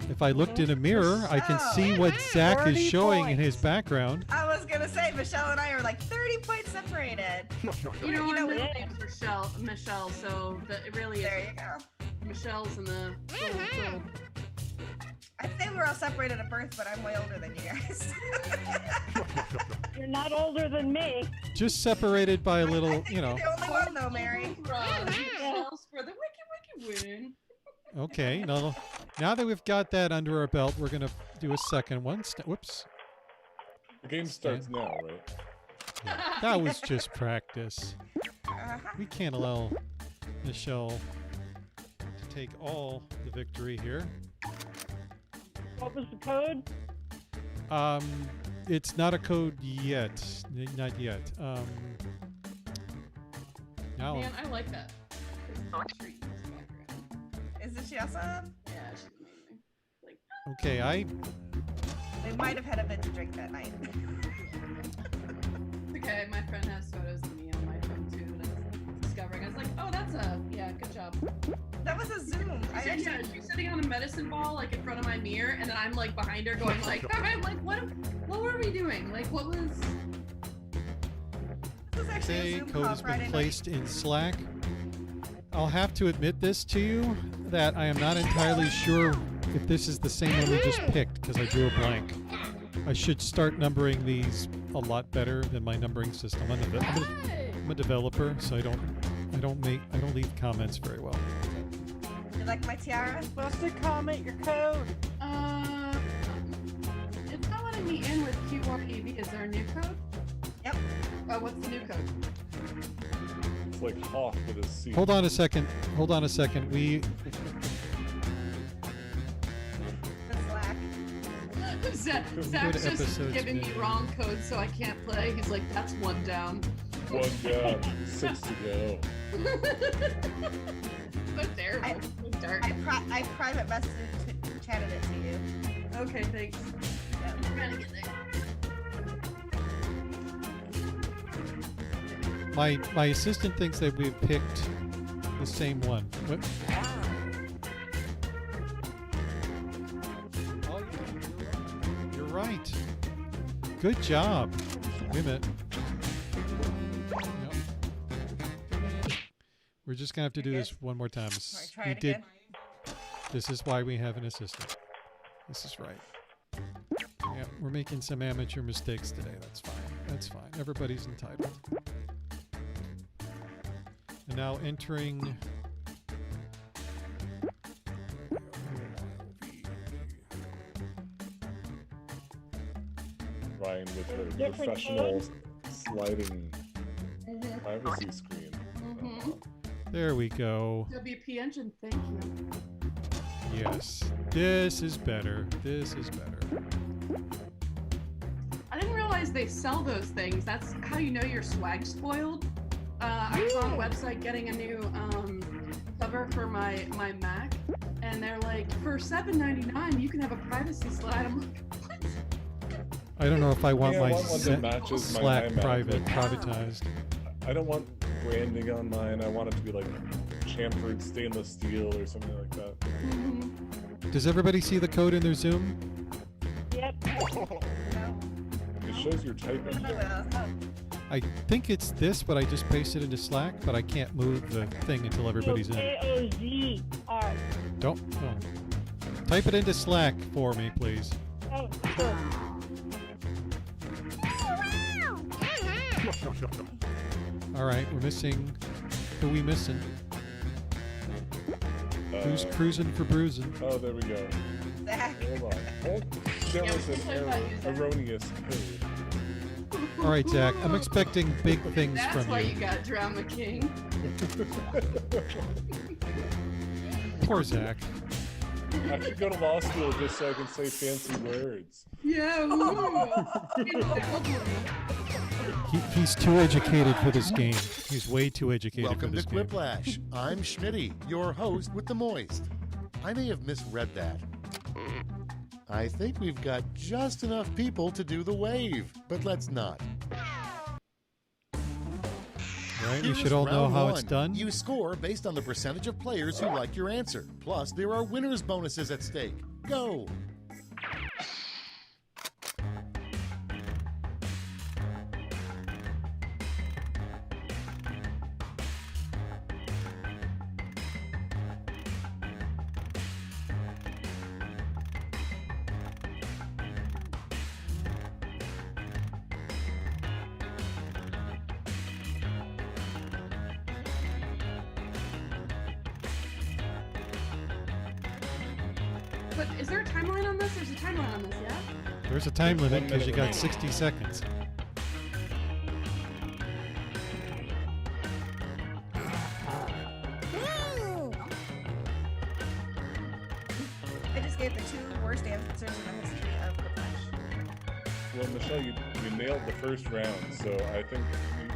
A: If I looked in a mirror, I can see what Zach is showing in his background.
F: I was gonna say Michelle and I are like 30 points separated.
I: You know, my middle name's Michelle, so it really is.
F: There you go.
I: Michelle's in the gold.
F: I'd say we're all separated at birth, but I'm way older than you guys.
G: You're not older than me.
A: Just separated by a little, you know.
F: You're the only one though, Mary.
I: Michelle's for the wiki win.
A: Okay, now that we've got that under our belt, we're gonna do a second one. Whoops.
E: The game starts now, right?
A: Yeah, that was just practice. We can't allow Michelle to take all the victory here.
G: What was the code?
A: It's not a code yet. Not yet. Now.
I: Man, I like that.
F: Isn't she awesome?
I: Yeah, she's amazing. Like.
A: Okay,
F: We might have had a bit to drink that night.
I: Okay, my friend has photos of me on my phone too, and I was discovering. I was like, oh, that's good job.
F: That was a Zoom.
I: She's sitting on a medicine ball like in front of my mirror, and then I'm like behind her going like, I'm like, what were we doing? Like, what was?
F: This was actually a Zoom
A: code
F: call
A: has been
F: Friday
A: placed
F: night.
A: in Slack. I'll have to admit this to you, that I am not entirely sure if this is the same one we just picked, because I drew a blank. I should start numbering these a lot better than my numbering system. I'm a developer, so I don't leave comments very well.
F: You like my tiara?
C: Supposed to comment your code.
I: It's not letting me in with Q1EV. Is there a new code?
F: Yep.
I: Oh, what's the new code?
E: It's like Hoff with a C.
A: Hold on a second. We
I: Zach's just giving me wrong code, so I can't play. He's like, that's one down.
E: One down, 6 to go.
I: So terrible. So dark.
F: I private messaged chatted it to you.
I: Okay, thanks.
F: Yep.
I: I'm trying to get there.
A: my assistant thinks that we've picked the same one. What? Oh, yeah, you're right. Good job. Wait a minute. Yep. We're just gonna have to do this one more time.
F: Try it again.
A: This is why we have an assistant. This is right. Yeah, we're making some amateur mistakes today. That's fine. That's fine. Everybody's entitled. And now entering.
E: Ryan with her professional sliding privacy screen.
A: There we go.
I: WP Engine, thank you.
A: Yes. This is better. This is better.
I: I didn't realize they sell those things. That's how you know your swag spoiled. I was on a website getting a new cover for my Mac, and they're like, for $7.99 you can have a privacy slide. I'm like, what?
A: I don't know if I want my
E: one that matches
A: Slack
E: my
A: privatized.
E: I don't want branding on mine. I want it to be like chamfered stainless steel or something like that.
I: Mm-hmm.
A: Does everybody see the code in their Zoom?
G: Yep.
E: It shows your typing.
A: I think it's this, but I just pasted it into Slack, but I can't move the thing until everybody's in.
G: KOZR.
A: Don't. Oh. Type it into Slack for me, please.
G: Oh, sure.
A: All right, we're missing. Who are we missing? Who's cruising for bruising?
E: Oh, there we go.
F: Zach.
E: Hold on. There was an erroneous code.
A: All right, Zach. I'm expecting big things
I: That's
A: from
I: why
A: you.
I: you got Drama King.
A: Poor Zach.
E: I should go to law school just so I can say fancy words.
I: Yeah.
A: He's too educated for this game. He's way too educated
J: Welcome
A: for this
J: to
A: game.
J: Quiplash. I'm Schmitty, your host with the moist. I may have misread that. I think we've got just enough people to do the wave, but let's not.
A: Right? We
J: Here's
A: should all know
J: round
A: how
J: one.
A: it's done.
J: You score based on the percentage of players who like your answer. Plus, there are winners' bonuses at stake. Go!
I: But is there a timeline on this? There's a timeline on this, yeah?
A: There's a time limit
E: 1
A: because you
E: minute
A: got
E: remaining.
A: 60 seconds.
F: I just gave the 2 worst answers in the history of the Flash.
E: Well, Michelle, you nailed the first round, so I think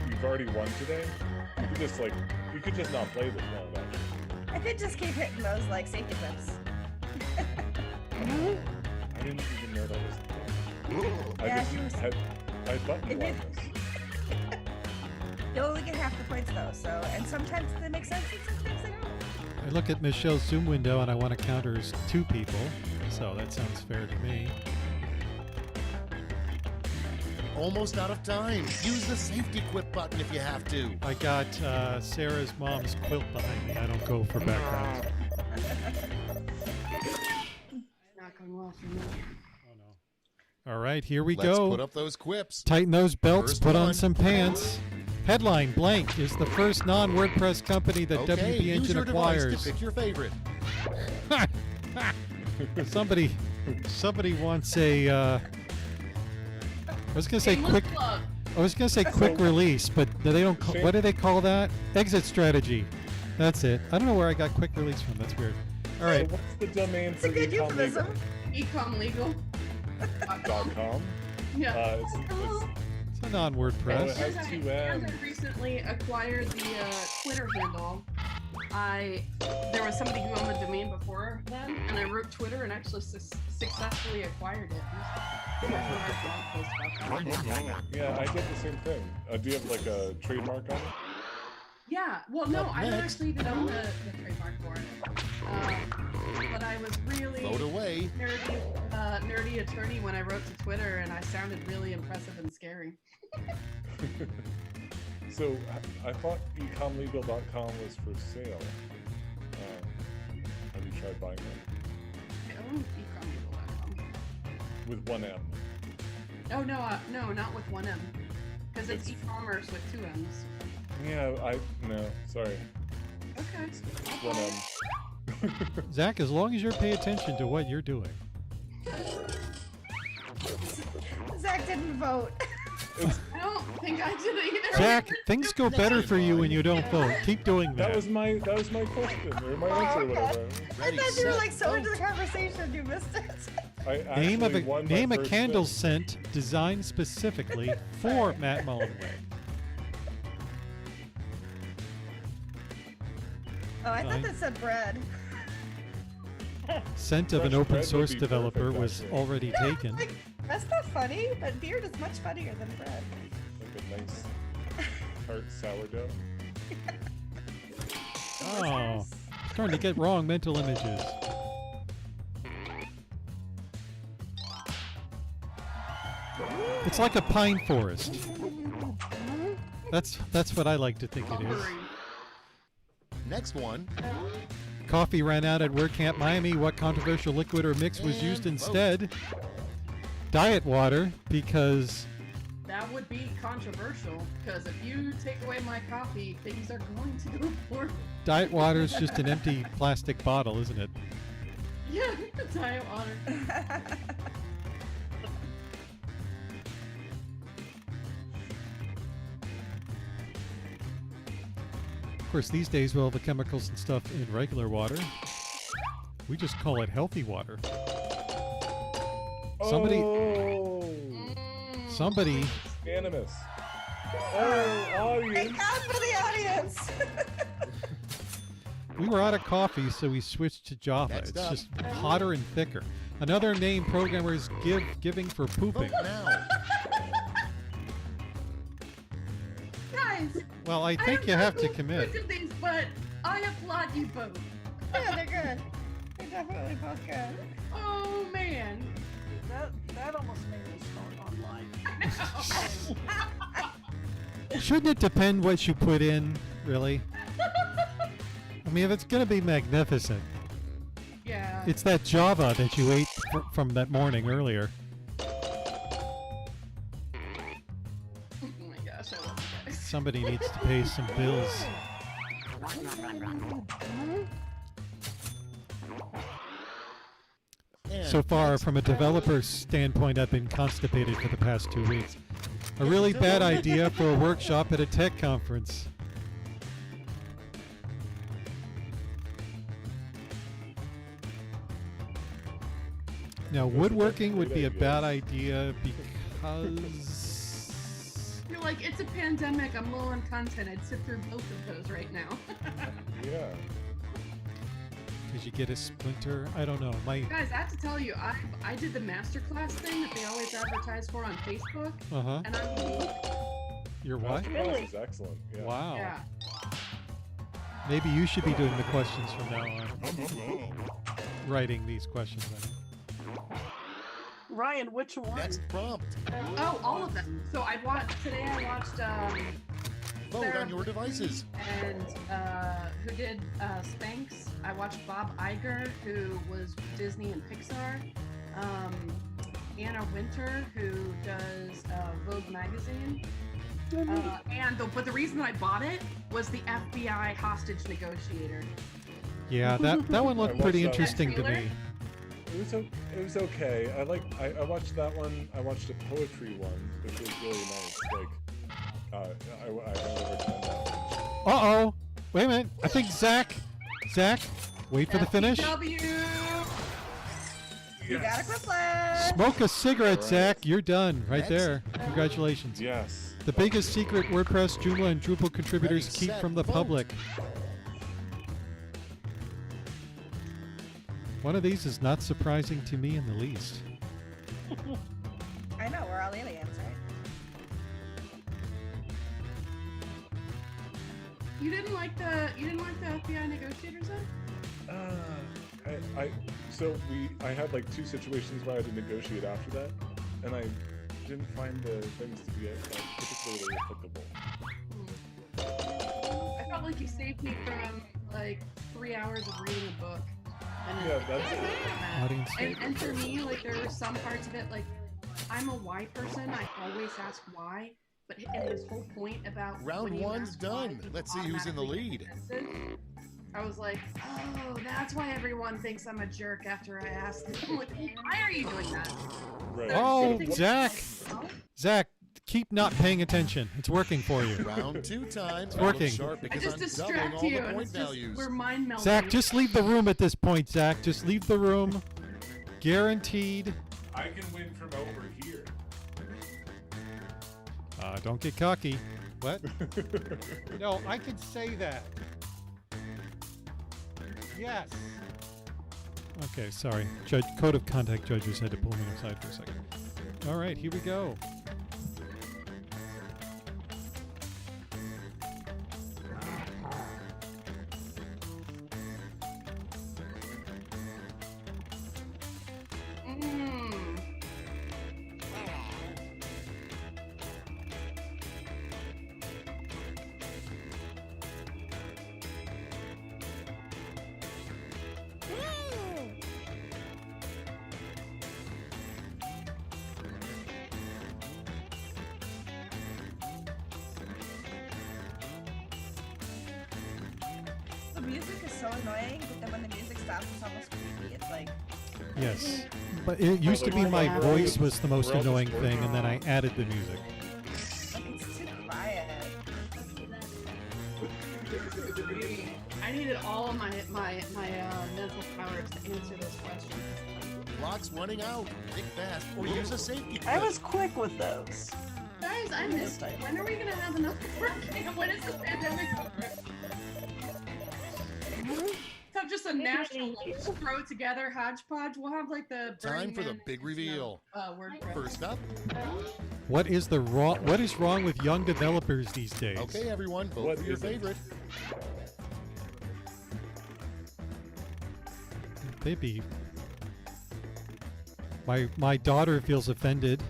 E: you've already won today. You could just not play this round, actually.
F: I could just keep hitting those like safety clips.
E: I didn't even know that was the thing.
F: Yeah, she was-
E: I button
F: It
E: blind
F: did-
E: this.
F: You'll only get half the points though, so and sometimes they make sense and sometimes they don't.
A: I look at Michelle's Zoom window and I want to count her as 2 people, so that sounds fair to me.
J: Almost out of time. Use the safety quit button if you have to.
A: I got Sarah's mom's quilt behind me. I don't go for backgrounds.
I: Not going well for me.
A: All right, here we
J: Let's
A: go.
J: put up those quips.
A: Tighten those belts,
J: First
A: put on
J: one.
A: some pants. Headline, blank is the first non-WordPress company that
J: Okay,
A: WP
J: use
A: Engine
J: your device
A: acquires.
J: to pick your favorite.
A: Somebody wants a I was gonna say
I: Hey,
A: quick.
I: look, look.
A: I was gonna say quick release, but they don't. What do they call that? Exit strategy. That's it. I don't know where I got quick release from. That's weird. All right.
E: So what's the domain
F: It's
E: for
F: a good euphemism.
I: Ecom legal.
E: .com?
I: Yeah.
E: It's
A: It's a
E: Oh, it
A: non-WordPress.
E: has
I: As
E: 2
I: I
E: M's.
I: recently acquired the Twitter handle, there was somebody who owned the domain before then, and I wrote Twitter and actually successfully acquired it.
E: Yeah, I did the same thing. Do you have like a trademark on it?
I: Yeah, well, no,
J: Up
I: I don't
J: next.
I: actually even own the trademark for it. But I was really
J: Float away.
I: nerdy attorney when I wrote to Twitter, and I sounded really impressive and scary.
E: So I thought ecomlegal.com was for sale. Have you tried buying it?
I: I own ecomlegal.com.
E: With 1 M.
I: Oh, no, not with 1 M. Because it's e-commerce with 2 M's.
E: Yeah, no, sorry.
I: Okay.
E: It's 1 M.
A: Zach, as long as you're paying attention to what you're doing.
F: Zach didn't vote.
I: I don't think I did either.
A: Zach, things go better for you when you don't vote. Keep doing
E: That
A: that.
E: was my question or my
F: Oh,
E: answer, or
F: okay.
E: whatever.
F: I
J: Ready,
F: thought you were
J: set,
F: like so
J: go.
F: into the conversation you missed it.
E: I
A: Name
E: actually won my
A: a
E: first
A: candle
E: spin.
A: scent designed specifically for Matt Mullenweg.
F: Oh, I thought that said bread.
A: Scent of an
E: Fresh
A: open
E: bread would
A: source
E: be
A: developer
E: perfect,
A: was
E: actually.
A: already taken.
F: Like, that's not funny, but beard is much funnier than bread.
E: Like a nice tart sourdough.
A: Oh, starting to get wrong mental images. It's like a pine forest. That's what I like to think it is.
J: Next one.
A: Coffee ran out at WordCamp Miami. What controversial liquid or mix was used
J: And vote.
A: instead? Diet water, because
I: That would be controversial, because if you take away my coffee, things are going to go poorly.
A: diet water is just an empty plastic bottle, isn't it?
I: Yeah, diet water.
A: Of course, these days, with all the chemicals and stuff in regular water, we just call it healthy water. Somebody,
E: Oh,
A: somebody,
E: animus. Oh,
F: Thank
E: audience.
F: God for the audience.
A: We were out of coffee, so we switched to Java.
J: Next
A: It's
J: up.
A: just hotter and thicker. Another name programmers giving for pooping.
J: Vote now.
I: Guys,
A: Well, I think
I: am
A: you
I: not
A: have to
I: going
A: commit.
I: look at these, but I applaud you both.
F: Yeah, they're good. They're definitely both good.
I: Oh man.
C: That almost made me start online.
A: Shouldn't it depend what you put in, really? I mean, if it's going to be magnificent,
I: Yeah.
A: it's that Java that you ate from that morning earlier.
I: Oh my gosh, I love you guys.
A: Somebody needs to pay some bills.
J: And
A: So far,
J: next,
A: from a developer's standpoint, I've been constipated for the past 2 weeks. A really bad idea for a workshop at a tech conference. Now, woodworking would be a bad idea because
I: You're like, it's a pandemic, I'm low on content, I'd sit through both of those right now.
E: Yeah.
A: you get a splinter. I don't know. My
I: Guys, I have to tell you, I did the masterclass thing that they always advertise for on Facebook, and I'm
A: Your what?
E: Masterclass is excellent. Yeah.
A: Wow.
I: yeah.
A: Maybe you should be doing the questions from now on. Writing these questions.
C: Ryan, which one?
J: Next prompt.
I: Oh, all of them. So I watched today. I watched
J: Vote
I: Sarah
J: on your devices.
I: and who did Spanx. I watched Bob Iger, who was Disney and Pixar. Anna Winter, who does Vogue magazine. But the reason I bought it was the FBI hostage negotiator.
A: Yeah, that one looked
E: I
A: pretty
E: watched that.
A: interesting to me.
E: It was okay. I watched that one. I watched a poetry one, which was really nice. Like, I really recommend that one.
A: Uh-oh. Wait a minute. I think Zach, wait for the finish.
I: W.
F: You got a quick
A: Smoke a cigarette,
E: All right.
A: Zach. You're done right
J: Next.
A: there. Congratulations.
E: Yes.
A: The biggest secret WordPress, Joomla, and Drupal contributors
J: Ready,
A: keep
J: set,
A: from the
J: vote.
A: public. One of these is not surprising to me in the least.
F: I know, we're all aliens, right?
I: You didn't like the FBI negotiators then?
E: I had like two situations where I had to negotiate after that, and I didn't find the things to be particularly applicable.
I: I felt like you saved me from like 3 hours of reading a book. And
E: Yeah, that's it.
A: Audience
I: And for me, like there were some parts of it, like I'm a why person. I always ask why, but and his whole point about
J: Round
I: when you
J: one's
I: ask why,
J: done.
I: people
J: Let's see who's in the
I: automatically
J: lead.
I: get defensive. I was like, oh, that's why everyone thinks I'm a jerk after I ask them. I'm like, why are you doing that?
E: Right.
A: Oh,
I: Same thing-
A: Zach, keep not paying attention. It's working for you.
J: Round two times.
A: working.
J: Sharp
I: I
J: because
I: just
J: I'm doubling
I: distract
J: all
I: you,
J: the
I: and
J: point
I: it's just
J: values.
I: we're mind melding.
A: Zach, just leave the room at this point, Zach. Just leave the room. Guaranteed.
E: I can win from over here.
A: Don't get cocky. What? No, I can say that. Yes. Okay, sorry. Code of conduct judges had to pull me aside for a second. All right, here we go.
I: Mm.
F: The music is so annoying, but then when the music stops, it's almost creepy. It's like,
A: Yes. But it used to be my voice was the most annoying thing, and then I added the music.
F: it's too quiet.
I: I needed all of my mental powers to answer this question.
J: Clock's running out. Think fast or use a safety
C: I
J: clip.
C: was quick with those.
I: Guys, Guys, I missed it. When are we gonna have another camp? When is this pandemic over? Have just a national throw together hodgepodge. We'll have like the
J: Time for the
I: Burning Man
J: big reveal.
I: WordPress.
J: First up.
A: What is wrong with young developers these days?
J: Okay, everyone, vote
E: What
J: for your
E: is it?
J: favorite.
A: Maybe. My daughter feels offended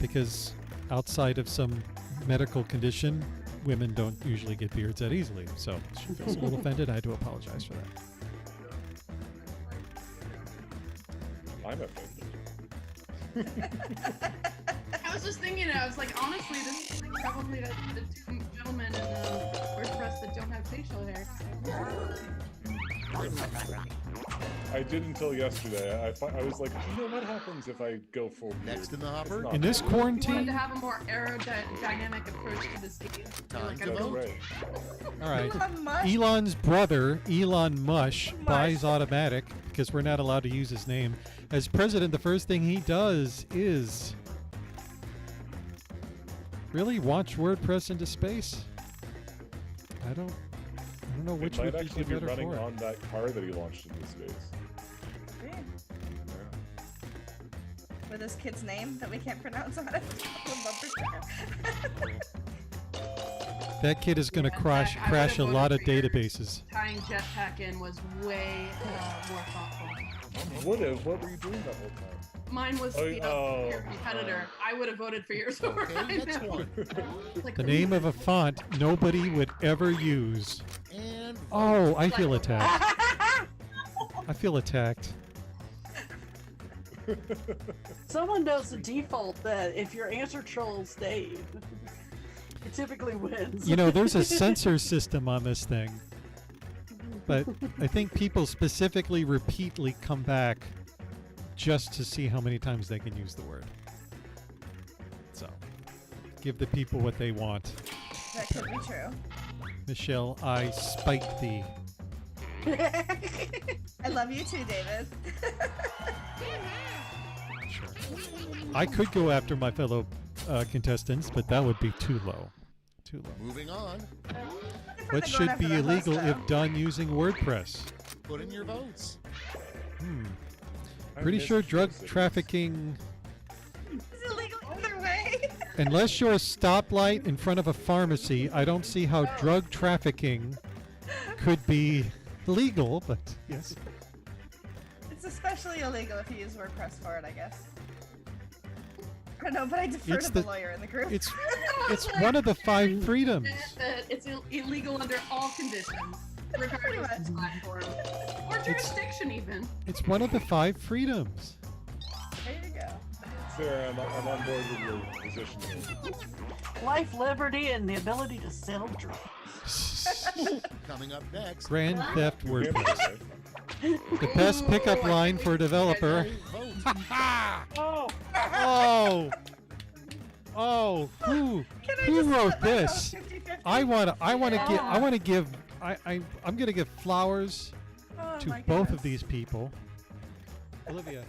A: because outside of some medical condition, women don't usually get beards that easily. So she feels a little offended. I had to apologize for that.
E: I'm offended.
I: I was just thinking, I was like, honestly, this is like probably the two gentlemen in WordPress that don't have facial hair.
E: I did until yesterday. I was like, you know what happens if I go full beard?
J: Next in the hopper.
E: It's not
A: In this
E: bad.
I: I wanted
A: quarantine,
I: to have a more aerodynamic approach to this game.
J: Time
I: Like,
J: to
I: I
E: That's
J: vote.
E: right.
A: all right.
F: Elon Musk?
A: Elon's brother, Elon Mush,
F: Mush.
A: buys Automatic because we're not allowed to use his name. As president, the first thing he does is really launch WordPress into space. I don't know which
E: It might
A: would
E: actually
A: be
E: be
A: better
E: running
A: for it.
E: on that car that he launched into space.
F: Weird.
E: Yeah.
F: With his kid's name that we can't pronounce on it. Bumper sticker.
A: That kid is going to
I: Yeah,
A: crash
I: I would've
A: a
I: voted
A: lot of
I: for yours.
A: databases.
I: Tying Jetpack in was way more thoughtful.
E: What were you doing that whole time?
I: Mine was
E: Oh,
I: your competitor. I would have voted for yours over
J: Okay,
I: mine.
J: next one.
I: Like,
A: The name of a font nobody would ever use.
J: And
A: Oh, I feel attacked. I feel attacked.
C: Someone knows the default that if your answer trolls Dave, it typically wins.
A: You know, there's a censor system on this thing. But I think people specifically repeatedly come back just to see how many times they can use the word. So, give the people what they want.
F: That could be true.
A: Michelle, I spite thee.
F: I love you too, David.
A: Sure. I could go after my fellow contestants, but that would be too low. Too low.
J: moving on.
A: What should be illegal if done using WordPress?
J: Put in your votes.
E: I
A: Pretty
E: missed
A: sure drug
E: Showcase.
A: trafficking,
F: It's illegal either way.
A: unless you're a stoplight in front of a pharmacy, I don't see how drug trafficking could be legal, but yes.
F: It's especially illegal if you use WordPress for it, I guess. I don't know, but I defer
A: It's
F: to the
A: the-
F: lawyer in the group.
A: It's one of the 5 freedoms.
I: that it's illegal under all conditions, regardless of platform or jurisdiction, even.
A: It's one of the 5 freedoms.
F: There you go.
E: Sarah, I'm on board with your position.
C: Life, liberty, and the ability to sell drugs.
J: Coming up next.
A: Grand Theft
E: You handled
A: WordPress.
E: it, right?
A: The best pickup line for a developer.
J: Vote.
G: Oh,
A: Oh! Oh, who wrote this? I'm gonna give flowers to both of these people. Olivia.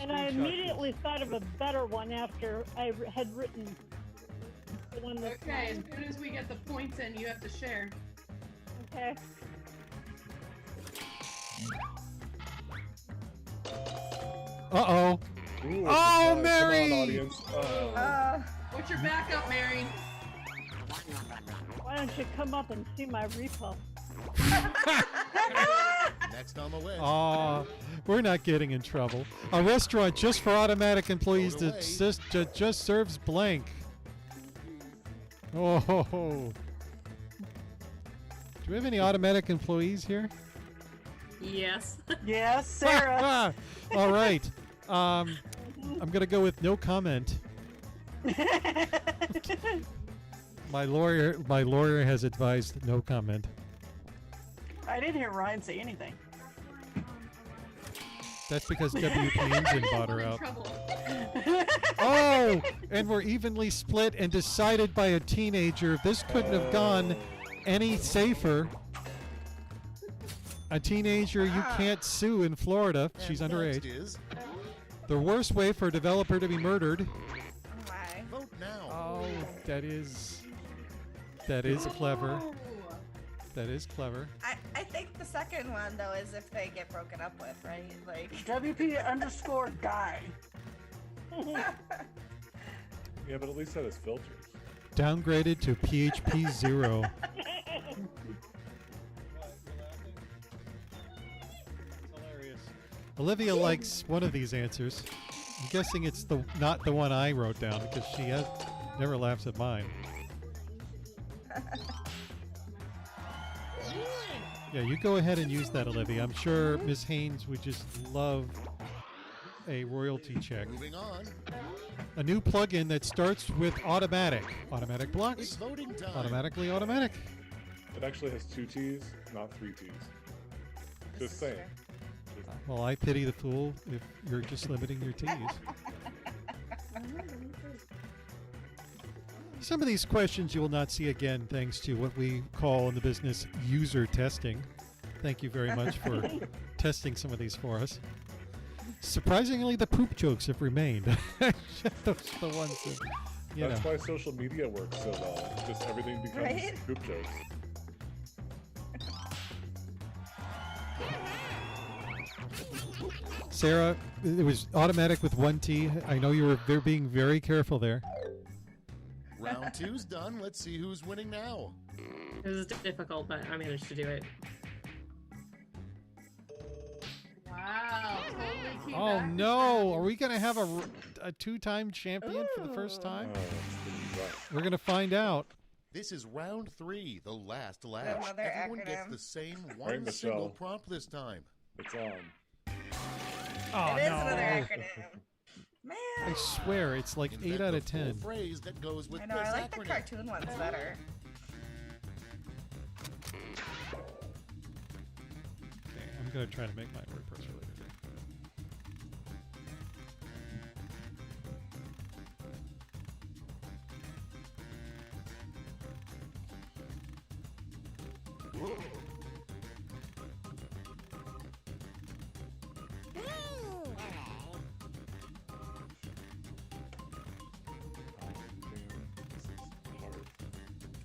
G: and I
A: screenshot
G: immediately thought of a better one after I had written the one that.
I: Okay, as soon as we get the points in, you have to share.
G: Okay.
A: Uh-oh.
E: Ooh,
A: Oh,
E: surprise.
A: Mary!
E: Come on, audience.
I: What's your backup, Mary?
G: Why don't you come up and see my repo?
J: Next on the list.
A: Aw, we're not getting in trouble. A restaurant just for automatic employees
J: Vote
A: that just serves blank. Oh, ho, ho. Do we have any automatic employees here?
H: Yes.
C: Yes, Sarah.
A: All right. I'm gonna go with no comment. My lawyer has advised no comment.
C: I didn't hear Ryan say anything.
A: That's because WP Engine bought her
I: We're in
A: out.
I: trouble.
A: Oh, and we're evenly split and decided by a teenager. This couldn't have gone any safer. A teenager you can't sue in Florida.
J: And
A: She's
J: next
A: underage.
J: is
A: The worst way for a developer to be murdered.
F: Oh my.
J: vote now.
A: Oh, That is clever. That is clever.
F: I think the second one though is if they get broken up with, right? Like
C: WP_guy.
E: Yeah, but at least that has filters.
A: Downgraded to PHP 0. Olivia likes one of these answers. I'm guessing it's not the one I wrote down because she never laughs at mine. Yeah, you go ahead and use that, Olivia. I'm sure Ms. Haynes would just love a royalty check.
J: Moving on.
A: A new plugin that starts with automatic. Automatic
J: It's
A: blocks.
J: voting time.
A: Automatically automatic.
E: It actually has 2 T's, not 3 T's. Just saying.
A: Well, I pity the fool if you're just limiting your T's. Some of these questions you will not see again thanks to what we call in the business user testing. Thank you very much for testing some of these for us. Surprisingly, the poop jokes have remained. Those are the ones that,
E: That's why social media works so well. Just everything becomes
F: Right?
E: poop jokes.
A: Sarah, it was automatic with 1 T. I know you were being very careful there.
J: Round 2's done. Let's see who's winning now.
H: It was difficult, but I managed to do it.
I: Wow, totally key
A: Oh
I: back
A: no! Are we going to have a 2-time champion for the first time?
E: Oh, it's pretty rough.
A: We're going to find out.
J: This is round 3, the last lash.
F: Another
J: Everyone gets
F: acronym.
J: the same
E: Right,
J: one single
E: Michelle.
J: prompt this time.
E: It's on.
A: Oh
F: it is
A: no!
F: another acronym. Man.
A: I swear, it's like
J: Invent
A: 8 out of
J: the full
A: 10.
J: phrase that goes with
F: I know,
J: this
F: I like the
J: acronym.
F: cartoon ones better.
A: Okay, I'm going to try to make my WordPress related.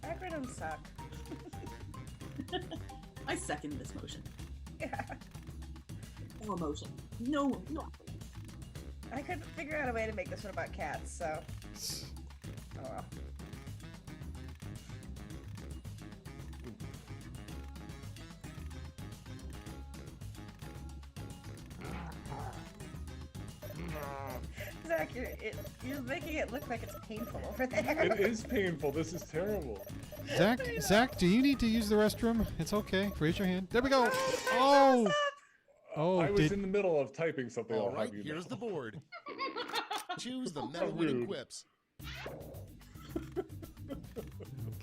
F: Acronyms suck.
B: I second this motion.
F: Yeah.
B: No emotion. No.
F: I couldn't figure out a way to make this one about cats, so. Oh well. Zach, you're making it look like it's painful over there.
E: It is painful. This is terrible.
A: Zach, do you need to use the restroom? It's okay. Raise your hand. There we go. Oh! Oh,
E: I was in the middle of typing something.
J: All
E: I'll
J: right,
E: have you
J: here's
E: know.
J: the board. Choose the
E: So
J: metal-winning
E: rude.
J: quips.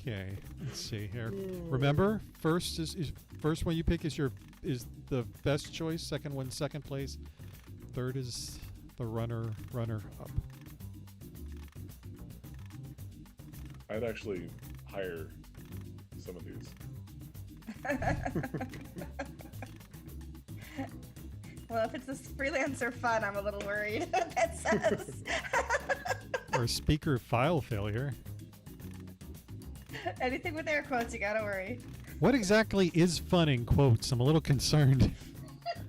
A: Okay, let's see here. Remember, first first one you pick is the best choice. Second one, second place. Third is the runner up.
E: I'd actually hire some of these.
F: Well, if it's a freelancer fun, I'm a little worried. That says.
A: Or speaker file failure.
F: Anything with air quotes, you gotta worry.
A: What exactly is fun in quotes? I'm a little concerned.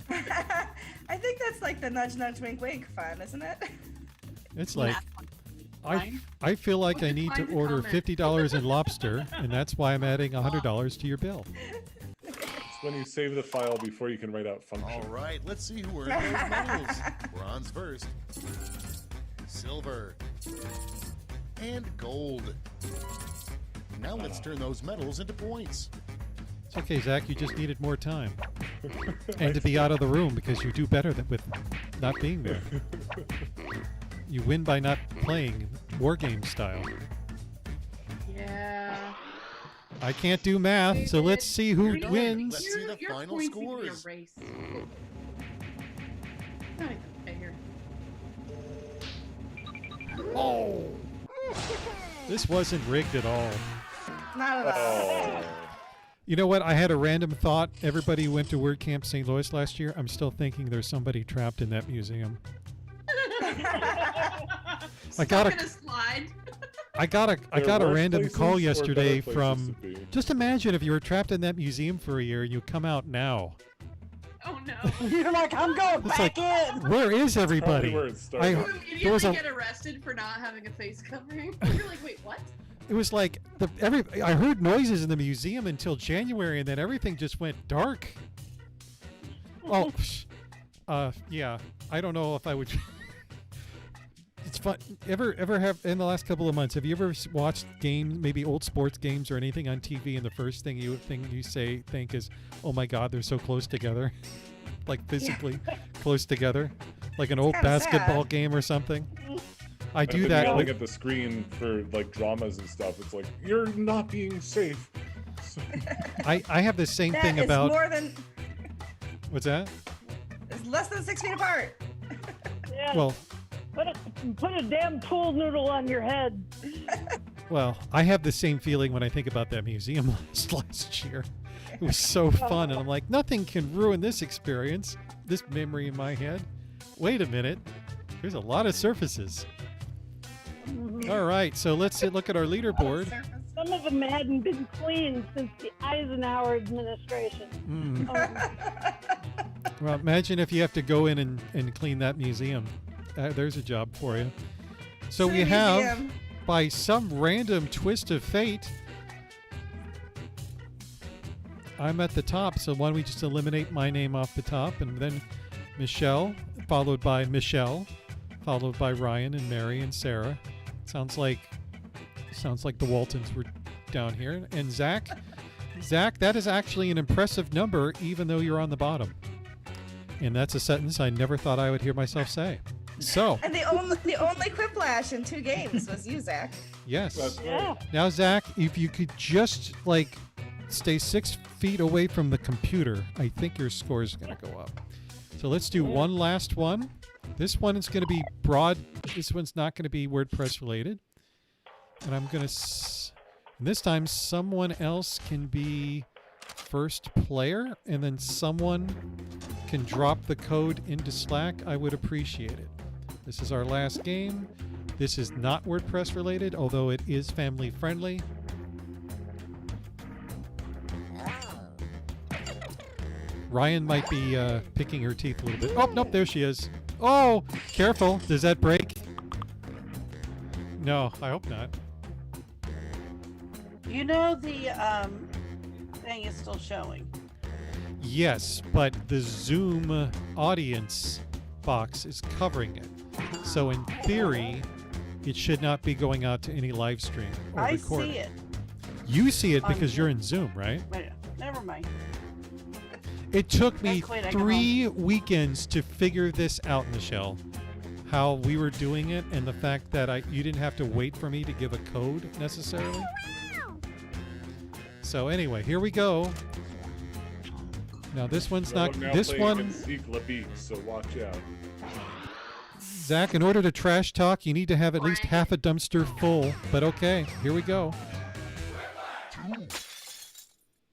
F: I think that's like the nudge, nudge, wink, wink fun, isn't it?
A: It's like
B: Fine.
A: I feel like
I: What
A: I need to
I: defines a
A: order
I: comment?
A: $50 in lobster, and that's why I'm adding $100 to your bill.
E: It's when you save the file before you can write out function.
J: All right, let's see who earned those medals. Bronze first, silver, and gold. Now let's turn those medals into points.
A: It's okay, Zach. You just needed more time, and to be out of the room because you do better with not being there. You win by not playing war game style.
I: Yeah.
A: I can't do math, so let's see who
J: You're done.
A: wins.
J: Let's see the
I: Your
J: final
I: points need to be a
J: scores.
I: race. Not even fair.
A: Oh, this wasn't rigged at all.
F: Not at all.
E: Oh.
A: You know what? I had a random thought. Everybody went to WordCamp St. Louis last year. I'm still thinking there's somebody trapped in that museum. I got
I: Stuck in a slide.
A: I got a
E: worse
A: random
E: places
A: call
E: or
A: yesterday
E: better places
A: from.
E: to be?
A: Just imagine if you were trapped in that museum for a year and you come out now.
I: Oh no.
C: You're like, I'm going
A: It's
C: back in.
A: Where is
E: Probably
A: everybody?
E: where it started.
I: You
A: There was
I: immediately
A: a-
I: get arrested for not having a face covering. You're like, wait, what?
A: It was like I heard noises in the museum until January, and then everything just went dark. Oh, yeah. I don't know if I would. It's fun. Ever have in the last couple of months? Have you ever watched games, maybe old sports games or anything on TV, and the first thing you think is, "Oh my God, they're so close together," like physically close together, like an old
F: kinda
A: basketball
F: sad.
A: game or something. I
E: I've
A: do
E: been
A: that.
E: yelling
A: with-
E: at the screen for like dramas and stuff. It's like you're not being safe.
A: I have the same
F: That
A: thing
F: is
A: about.
F: more than
A: What's that?
F: it's less than 6 feet apart.
G: Yeah.
A: Well,
G: Put a damn pool noodle on your head.
A: I have the same feeling when I think about that museum last year. It was so fun, and I'm like, nothing can ruin this experience, this memory in my head. Wait a minute, there's a lot of surfaces. All right, so let's look at our leaderboard.
G: Some of them hadn't been cleaned since the Eisenhower administration.
A: Well, imagine if you have to go in and clean that museum. There's a job for you. So we
F: City
A: have,
F: Museum.
A: by some random twist of fate, I'm at the top, so why don't we just eliminate my name off the top, and then Michelle, followed by Ryan and Mary and Sarah. Sounds like the Waltons were down here. And Zach, that is actually an impressive number, even though you're on the bottom. And that's a sentence I never thought I would hear myself say. So,
F: And the only quiplash in 2 games was you, Zach.
A: yes.
E: That's
G: Yeah.
E: right.
A: Now, Zach, if you could just stay 6 feet away from the computer, I think your score is going to go up. So let's do one last one. This one is going to be broad. This one's not going to be WordPress related. And I'm going to, this time someone else can be first player, and then someone can drop the code into Slack. I would appreciate it. This is our last game. This is not WordPress related, although it is family friendly. Ryan might be picking her teeth a little bit. Oh, nope, there she is. Oh, careful. Does that break? No, I hope not.
C: You know the thing is still showing.
A: Yes, but the Zoom audience box is covering it. So in theory, it should not be going out to any live stream or
C: I
A: recording.
C: see it.
A: You see it
C: On
A: because you're
C: Zoom.
A: in Zoom, right?
C: Wait, never mind.
A: It took me
C: Let's wait, I go
A: 3 weekends to figure this out, Michelle. How we were doing it, and the fact that you didn't have to wait for me to give a code necessarily. So anyway, here we go. Now this one's
E: Well,
A: not.
E: I'm now
A: This
E: playing
A: one,
E: against Zeke LaBeef, so watch out.
A: Zach. In order to trash talk, you need to have at least half a dumpster full. But okay, here we go.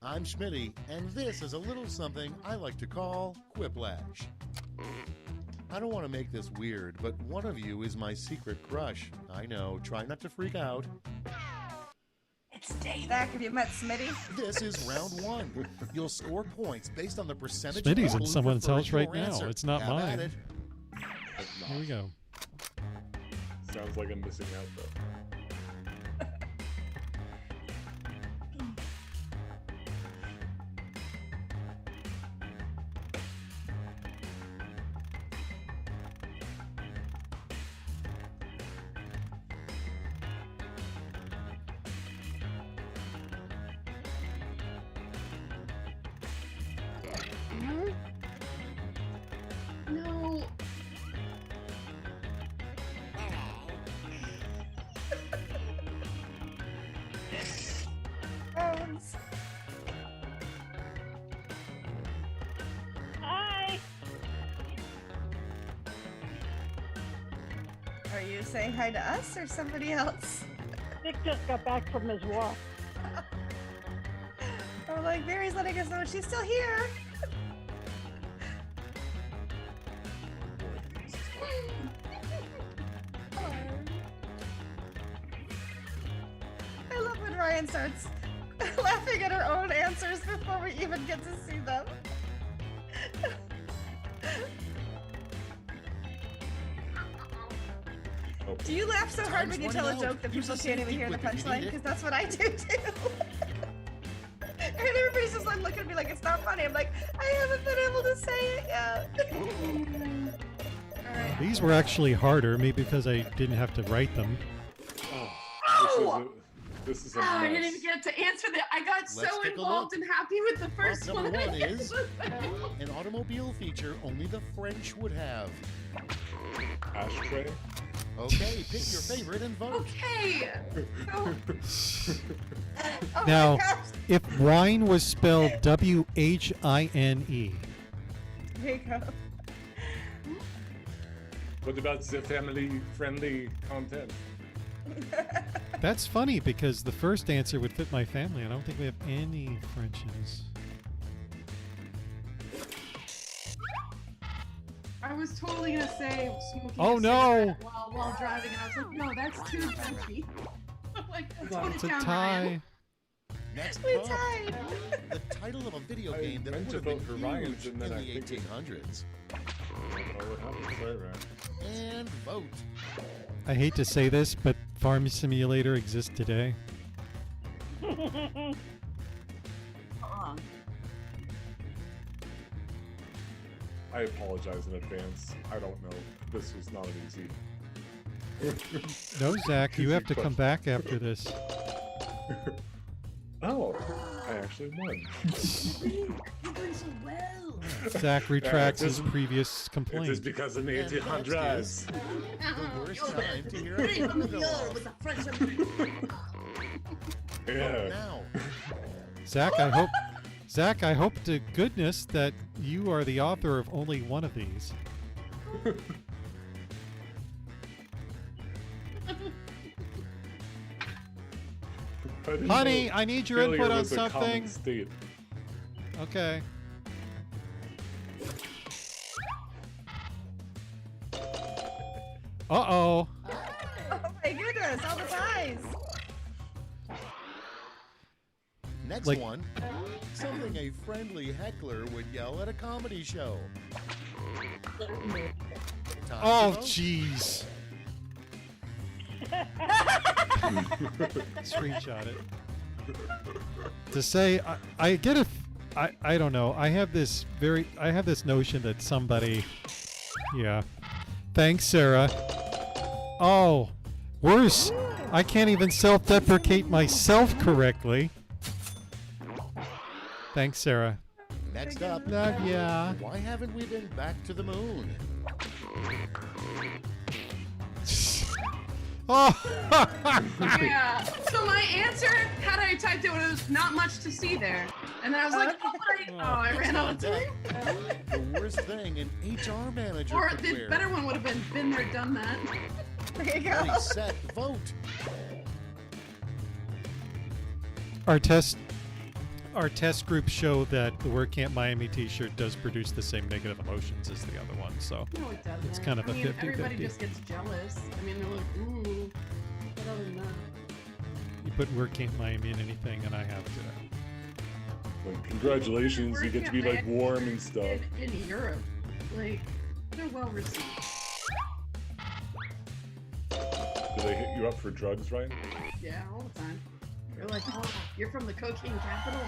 J: I'm Schmitty, and this is a little something I like to call Quiplash. I don't want to make this weird, but one of you is my secret crush. I know, try not to freak out.
C: It's David.
F: Zach, have you met Smitty?
J: This is round 1. You'll score points based on the percentage
A: Smitty's
J: of
A: in
J: people who
A: someone's
J: prefer
A: house right
J: your
A: now.
J: answer.
A: It's not
J: Have
A: mine.
J: at it.
A: Here we go.
E: Sounds like I'm missing out though.
I: No.
F: Bones.
G: Hi.
F: Are you saying hi to us or somebody else?
G: Nick just got back from his walk.
F: Oh, like Mary's letting us know she's still here. Ryan starts laughing at her own answers before we even get to see them.
E: Oh,
F: Do you laugh so hard
J: Time's
F: when you tell a
J: running out.
F: joke that
J: Use
F: people
J: the
F: can't even
J: safety
F: hear the
J: whip if you
F: punchline?
J: need it.
F: Because that's what I do too. And everybody's just like looking at me like it's not funny. I'm like, I haven't been able to say it yet.
I: All right.
A: These were actually harder, maybe because I didn't have to write them.
E: This is a
I: I
E: mess.
I: didn't even get to answer that. I got
J: Let's
I: so
J: take a
I: involved
J: look.
I: and happy with the first
J: Prop
I: one.
J: number one is an automobile feature only the French would have.
E: Ashtray.
J: Okay, pick your favorite and vote.
I: Okay. So,
F: Oh
A: Now,
F: my gosh.
A: if wine was spelled W-H-I-N-E,
F: There you go.
E: What about the family-friendly content?
A: that's funny because the first answer would fit my family. I don't think we have any Frenches.
I: I was totally gonna say smoking.
A: Oh,
I: a
A: no.
I: cigarette while driving, and I was like, no, that's too Frenchy. Like, that's what
A: It's a
I: down,
A: tie.
I: Ryan.
J: Next
F: We
J: prop.
F: tied.
J: The title of a video
E: I
J: game that
E: meant
J: would
E: to
J: have been
E: vote for Ryan's
J: huge
E: and
J: in
E: then
J: the
E: I think it-
J: 1800s.
E: Oh, what happened? Sorry, Ryan.
J: And vote.
A: I hate to say this, but Farm Simulator exists today.
E: I apologize in advance. I don't know. This was not an easy.
A: No, Zach, you
E: Easy
A: have to come
E: question.
A: back after this.
E: Oh, I actually won.
C: You're doing so well.
A: Zach retracts his
E: just-
A: previous
E: It is
A: complaint.
E: because of the
J: And next
E: 1800s.
J: is the worst time to hear a
C: Very
J: phone
C: familiar
J: go off.
C: with the French.
J: Vote
E: Yeah.
J: now.
A: Zach, I hope to goodness that you are the author of only one of these.
E: I didn't
A: Honey,
E: know
A: I need your
E: failure
A: input on
E: was a common
A: something.
E: state.
A: Okay. Uh-oh.
F: Oh my goodness, all the ties.
J: Next
A: Like-
J: one. Something a friendly heckler would yell at a comedy show. Time
A: Oh,
J: to vote.
A: jeez. Screenshot it. To say, I get a, I don't know. I have this notion that somebody, yeah. Thanks, Sarah. Oh, worse. I can't even self-deprecate myself correctly. Thanks, Sarah.
J: Next up.
A: Yeah.
J: Why haven't we been back to the moon?
A: Oh.
I: Yeah. So my answer, had I typed it, was not much to see there. And then I was like, I ran out of time.
J: The worst thing an HR manager
I: Or
J: could
I: the
J: wear.
I: better one would have been there, done that.
F: There you go.
J: Ready, set, vote.
A: Our test groups show that the WordCamp Miami t-shirt does produce the same negative emotions as the other one, so
I: No, it doesn't.
A: It's kind of a
I: I mean,
A: 50-50.
I: Everybody just gets jealous. I mean, they're like, ooh. But other than that.
A: you put WordCamp Miami in anything and I have to.
E: Like, congratulations, you get to be like warm and stuff.
I: In Europe, like, they're well received.
E: Do they hit you up for drugs, Ryan?
I: Yeah, all the time. They're like, oh, you're from the cocaine capital?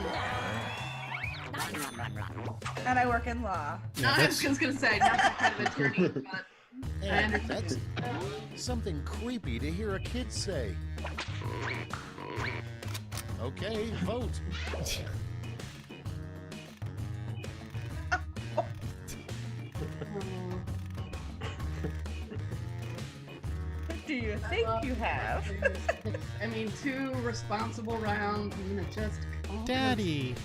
F: And I work in law.
A: Yeah,
I: I was just gonna say, not that kind of attorney, but I
J: And
I: understand.
J: next, something creepy to hear a kid say. Okay, vote.
F: Do you think you have?
I: I mean, 2 responsible rounds, and it just.
A: Daddy.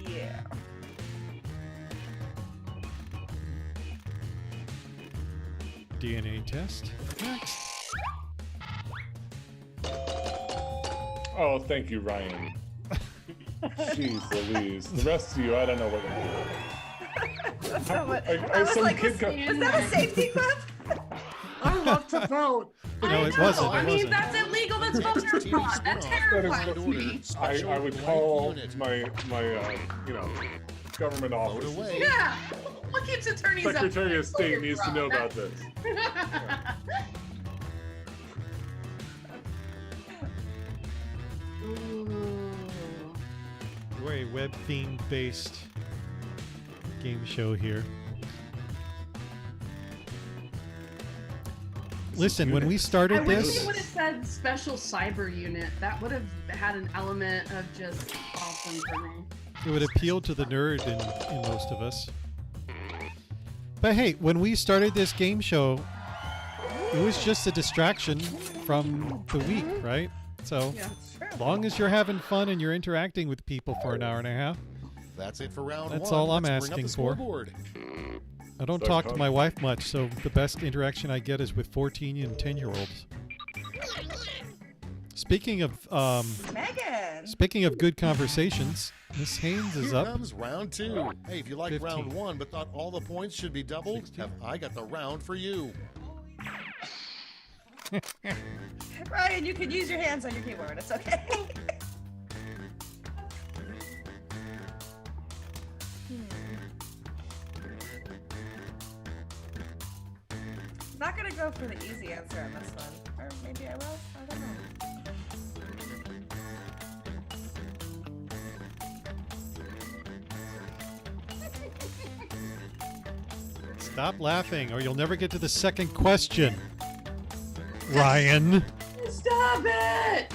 F: Yeah.
A: DNA test. Next.
E: Oh, thank you, Ryan. Jeez Louise. The rest of you, I don't know what to do.
F: So what-
E: I
F: I was
E: some
F: like,
E: kid
F: was
E: got-
F: that a safety clip?
J: I love to vote.
A: No, it
I: know.
A: wasn't.
I: I
A: It
I: mean,
A: wasn't.
I: that's illegal. That's voter fraud. That terrifies me.
E: I would call my government
J: Vote
E: office.
J: away.
I: Yeah. What keeps attorneys up?
E: Secretary of State
I: Voter
E: needs to
I: fraud.
E: know about this.
I: Ooh.
A: We're a web theme based game show here. Listen, when we
I: I
A: started
I: wish
A: this,
I: it would have said special cyber unit. That would have had an element of just awesome for me.
A: it would appeal to the nerd in most of us. But hey, when we started this game show, it was just a distraction from the week, right? So,
I: Yeah.
A: as long as you're having fun and you're interacting with people for an hour and a half,
J: That's it for round
A: That's
J: one.
A: all I'm
J: Let's bring up
A: asking
J: the
A: for.
J: scoreboard.
A: I don't
E: So
A: talk to
E: fun.
A: my wife much, so the best interaction I get is with 14 and 10-year-olds. Speaking of good conversations, Miss Haynes is
J: Here
A: up.
J: comes round two. Hey, if you like
A: 15.
J: round one but thought all the points should be doubled,
A: 16.
J: have I got the round for you.
F: Ryan, you can use your hands on your keyboard. It's okay. Not gonna go for the easy answer on this one, or maybe I will. I don't know.
A: Stop laughing, or you'll never get to the second question. Ryan.
I: Stop it!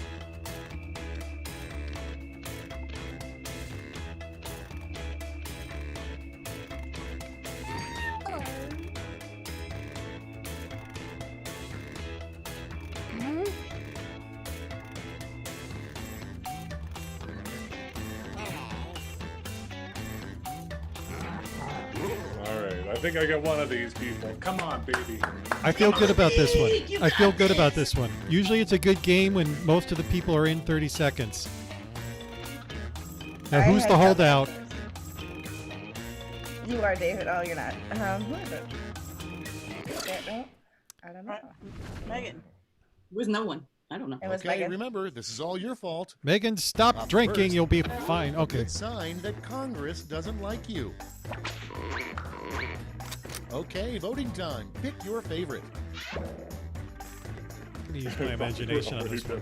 E: All right, I think I got one of these people. Come on, baby.
A: I feel good about this one. I feel good about this one. Usually it's a good game when most of the people are in 30 seconds. Now, who's the holdout?
F: You are David. Oh, you're not. Who is it? No, I don't know.
B: Megan. Was no one. I don't know.
F: It was
J: Okay,
F: Megan.
J: remember, this is all your fault.
A: Megan, stop
J: Up
A: drinking.
J: first.
A: You'll be fine. Okay.
J: Good sign that Congress doesn't like you. Okay, voting time. Pick your favorite.
A: I'm going to use my imagination on this one.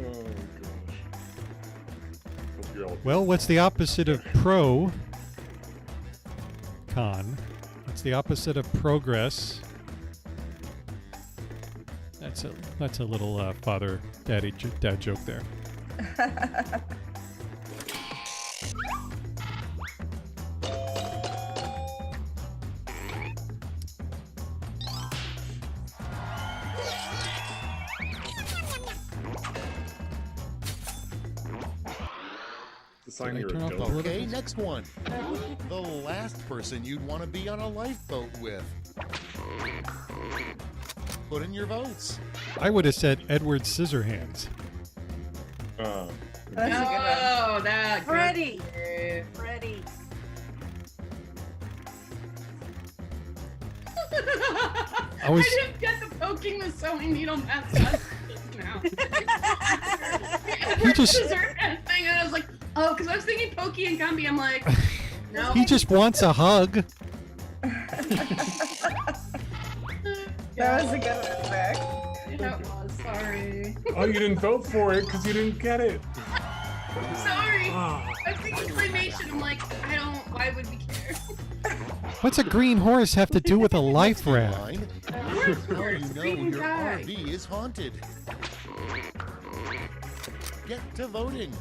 E: Oh gosh. Hope you're all
A: Well, what's the opposite of pro? Con. What's the opposite of progress? That's a little dad joke there.
E: the sign
A: Did I
E: you're
A: turn
E: a
A: off the
E: goat.
A: political-
J: Okay, next one. The last person you'd want to be on a lifeboat with. Put in your votes.
A: I would have said Edward Scissorhands.
F: That's a good one.
I: Oh, that.
C: Freddie.
I: good.
C: Freddie.
A: I was-
I: didn't get the poking the sewing needle method. Now.
A: He just-
I: Dessert thing, and I was like, oh, because I was thinking Pokey and Gumby. I'm like, no.
A: He just wants a hug.
F: That was a good one, Zach.
I: That was sorry.
E: Oh, you didn't vote for it because you didn't get it.
I: Sorry.
E: Ah.
I: I was thinking claymation. I'm like, I don't. Why would we care?
A: What's a green horse have to do with a life raft?
J: Line. How do you know
I: Green
J: your
I: guy.
J: RV is haunted? Get to voting.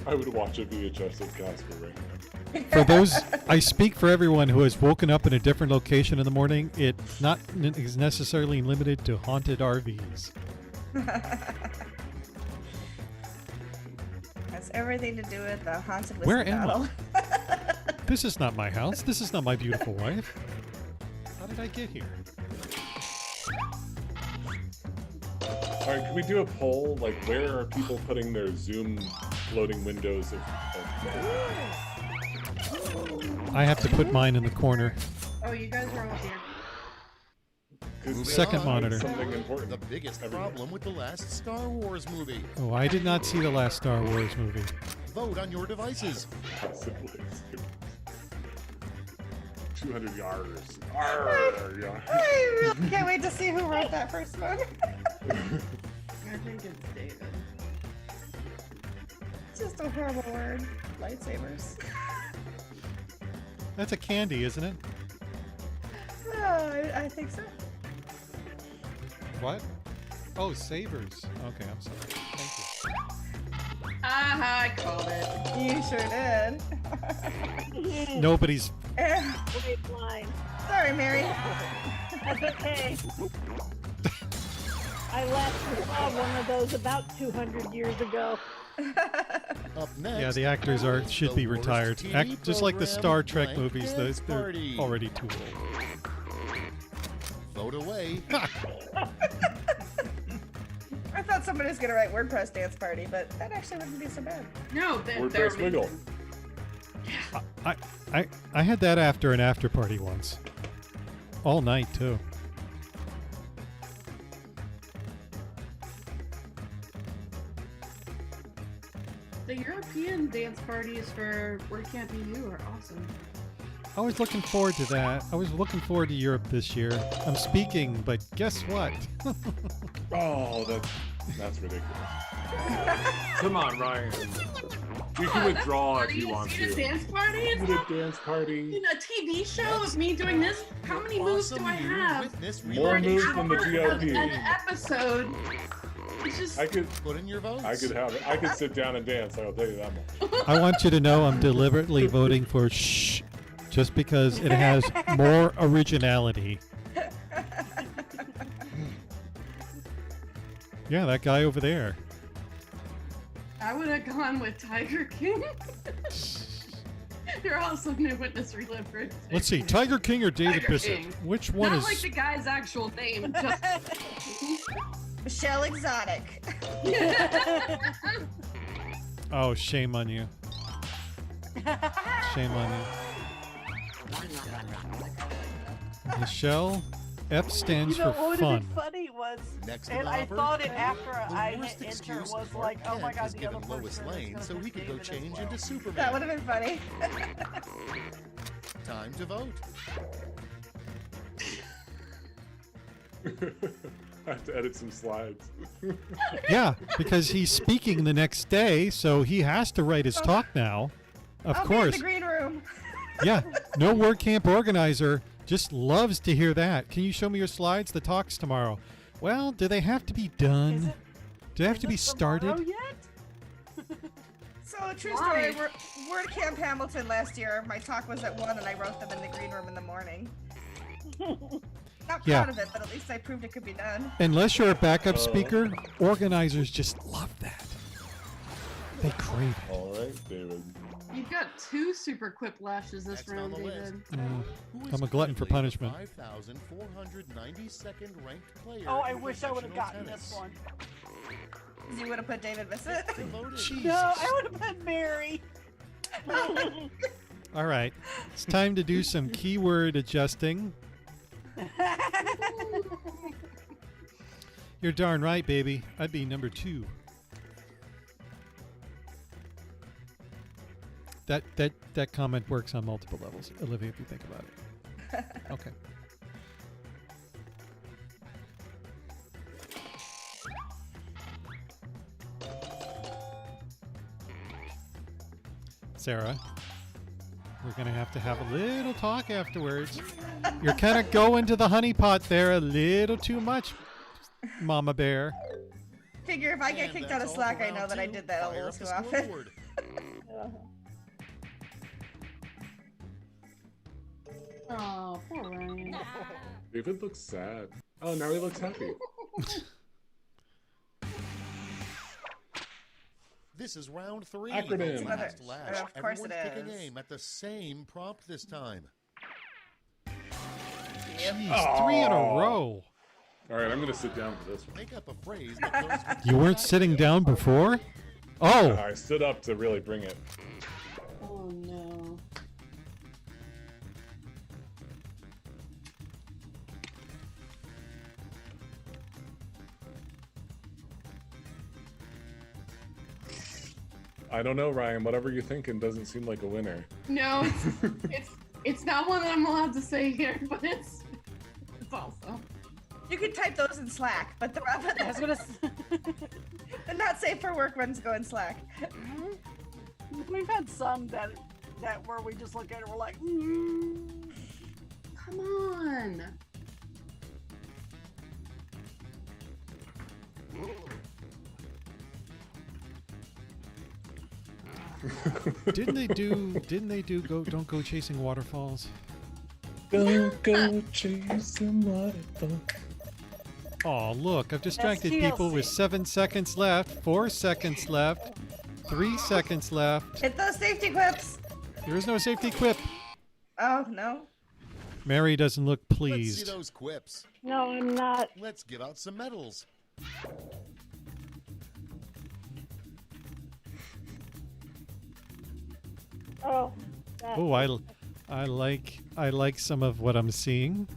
E: I would watch a VHS of Casper right now.
A: For those, I speak for everyone who has woken up in a different location in the morning. It not is necessarily limited to haunted RVs.
F: Has everything to do with the haunted whiskey
A: Where am
F: bottle.
A: This is not my house. This is not my beautiful wife. How did I get here?
E: All right, can we do a poll? Like, where are people putting their Zoom floating windows of
A: I have to put mine in the corner.
I: Oh, you guys are all here.
J: Moving
A: Second
J: on.
A: monitor.
E: Something important.
J: The biggest problem with the last Star Wars movie.
A: Oh, I did not see the last Star Wars movie.
J: Vote on your devices.
E: Possibly. 200 yards. Arr,
F: I can't wait to see who wrote that first one.
I: I think it's David.
F: It's just a horrible word. Lightsabers.
A: That's a candy, isn't it?
F: Oh, I think so.
A: What? Oh, sabers. Okay, I'm sorry. Thank you.
I: Aha, I called it.
F: You sure did.
A: Nobody's.
G: Great line.
F: Sorry, Mary.
G: That's okay. I last saw one of those about 200 years ago.
J: Up next.
A: Yeah, the actors are should
J: the
A: be
J: worst
A: retired.
J: TV
A: Just like the
J: program,
A: Star Trek
J: Blank
A: movies,
J: Dance
A: they're
J: Party.
A: already too old.
J: Vote away.
F: I thought somebody was gonna write WordPress dance party, but that actually wouldn't be so bad.
I: No, they're
E: WordPress wiggle.
A: I had that after an after party once. All night too.
I: The European dance parties for Where Can't Be You are awesome.
A: I was looking forward to that. I was looking forward to Europe this year. I'm speaking, but guess what?
E: Oh, that's ridiculous.
K: Come on, Ryan. You can withdraw if you want
I: See the
K: to.
I: dance party? It's
E: Do
I: not
E: the dance party.
I: in a TV show of me doing this. How many moves do I have?
E: More moves than the GOP.
I: An episode. It's just
E: I could
J: put in your votes.
E: I could have it. I could sit down and dance. I'll tell you that much.
A: I want you to know I'm deliberately voting for shh, just because it has more originality. Yeah, that guy over there.
I: I would have gone with Tiger King. You're also new witness relived.
A: Let's see, Tiger King or David
I: Tiger
A: Bissett?
I: King.
A: Which one
I: Not
A: is?
I: like the guy's actual name. Just
F: Michelle Exotic.
A: Oh, shame on you. Shame on you. Michelle, F stands
C: You know,
A: for
C: what would have
A: fun.
C: been funny was,
J: Next to
C: and
J: the
C: I
J: hopper,
C: thought it after
J: the
C: I
J: worst
C: hit enter
J: excuse
C: was
J: Clark
C: like, oh my
J: Kent
C: god,
J: has
C: the
J: given
C: other
J: Lois
C: person is
J: Lane
C: gonna
J: so
C: be
J: he could go
C: David as
J: change
C: well.
J: into Superman.
F: That would have been funny.
J: Time to vote.
E: I have to edit some slides.
A: Yeah, because he's speaking the next day, so he has to write his talk now. Of
F: I'll
A: course.
F: be in the green room.
A: Yeah, no WordCamp organizer just loves to hear that. Can you show me your slides? The talk's tomorrow. Well, do they have to be done? Do they have to be started?
F: So, true story, WordCamp Hamilton last year, my talk was at 1 and I wrote them in the green room in the morning. Not
A: Yeah.
F: proud of it, but at least I proved it could be done.
A: Unless you're a backup speaker, organizers just love that. They crave it.
E: All right, David.
I: You've got 2 super quipplashes this round, David.
A: I'm a glutton for punishment.
J: 5,492nd ranked player.
C: Oh, I
J: in
C: wish I would have
J: professional
C: gotten this
J: tennis.
C: one.
F: You would have put David Bissett.
C: No, I would have been Mary.
A: All right, it's time to do some keyword adjusting. You're darn right, baby. I'd be number 2. That comment works on multiple levels, Olivia, if you think about it. Okay. Sarah, we're going to have a little talk afterwards. You're kind of going to the honeypot there a little too much, Mama Bear.
F: Figure if I get kicked out of Slack, I know that I did that a little too often.
I: Oh, poor Ryan.
E: David looks sad. Oh, now he looks happy.
J: This is round 3.
E: Acronym.
J: Last lash.
F: Of course
J: Everyone's
F: it
J: picking
F: is.
J: aim at the same prompt this time.
A: Jeez, 3 in a row.
E: All right, I'm going to sit down for this one.
J: Make up a phrase that goes with
A: You weren't sitting down before? Oh,
E: I stood up to really bring it.
I: Oh no.
E: I don't know, Ryan. Whatever you're thinking doesn't seem like a winner.
I: No, it's not one that I'm allowed to say here, but it's also.
F: You could type those in Slack, but the
C: I was gonna.
F: the not safe for work ones go in Slack.
C: We've had some that where we just look at it, we're like,
I: Come on.
A: Didn't they do don't go chasing waterfalls?
E: Don't go chasing waterfalls.
A: Oh, look, I've distracted people with 7 seconds left, 4 seconds left, 3 seconds left.
F: Hit those safety quips.
A: There is no safety quip.
F: Oh, no.
A: Mary doesn't look
J: Let's
A: pleased.
J: see those quips.
G: No, I'm not.
J: Let's give out some medals.
G: Oh. that-
A: Oh, I like some of what I'm seeing.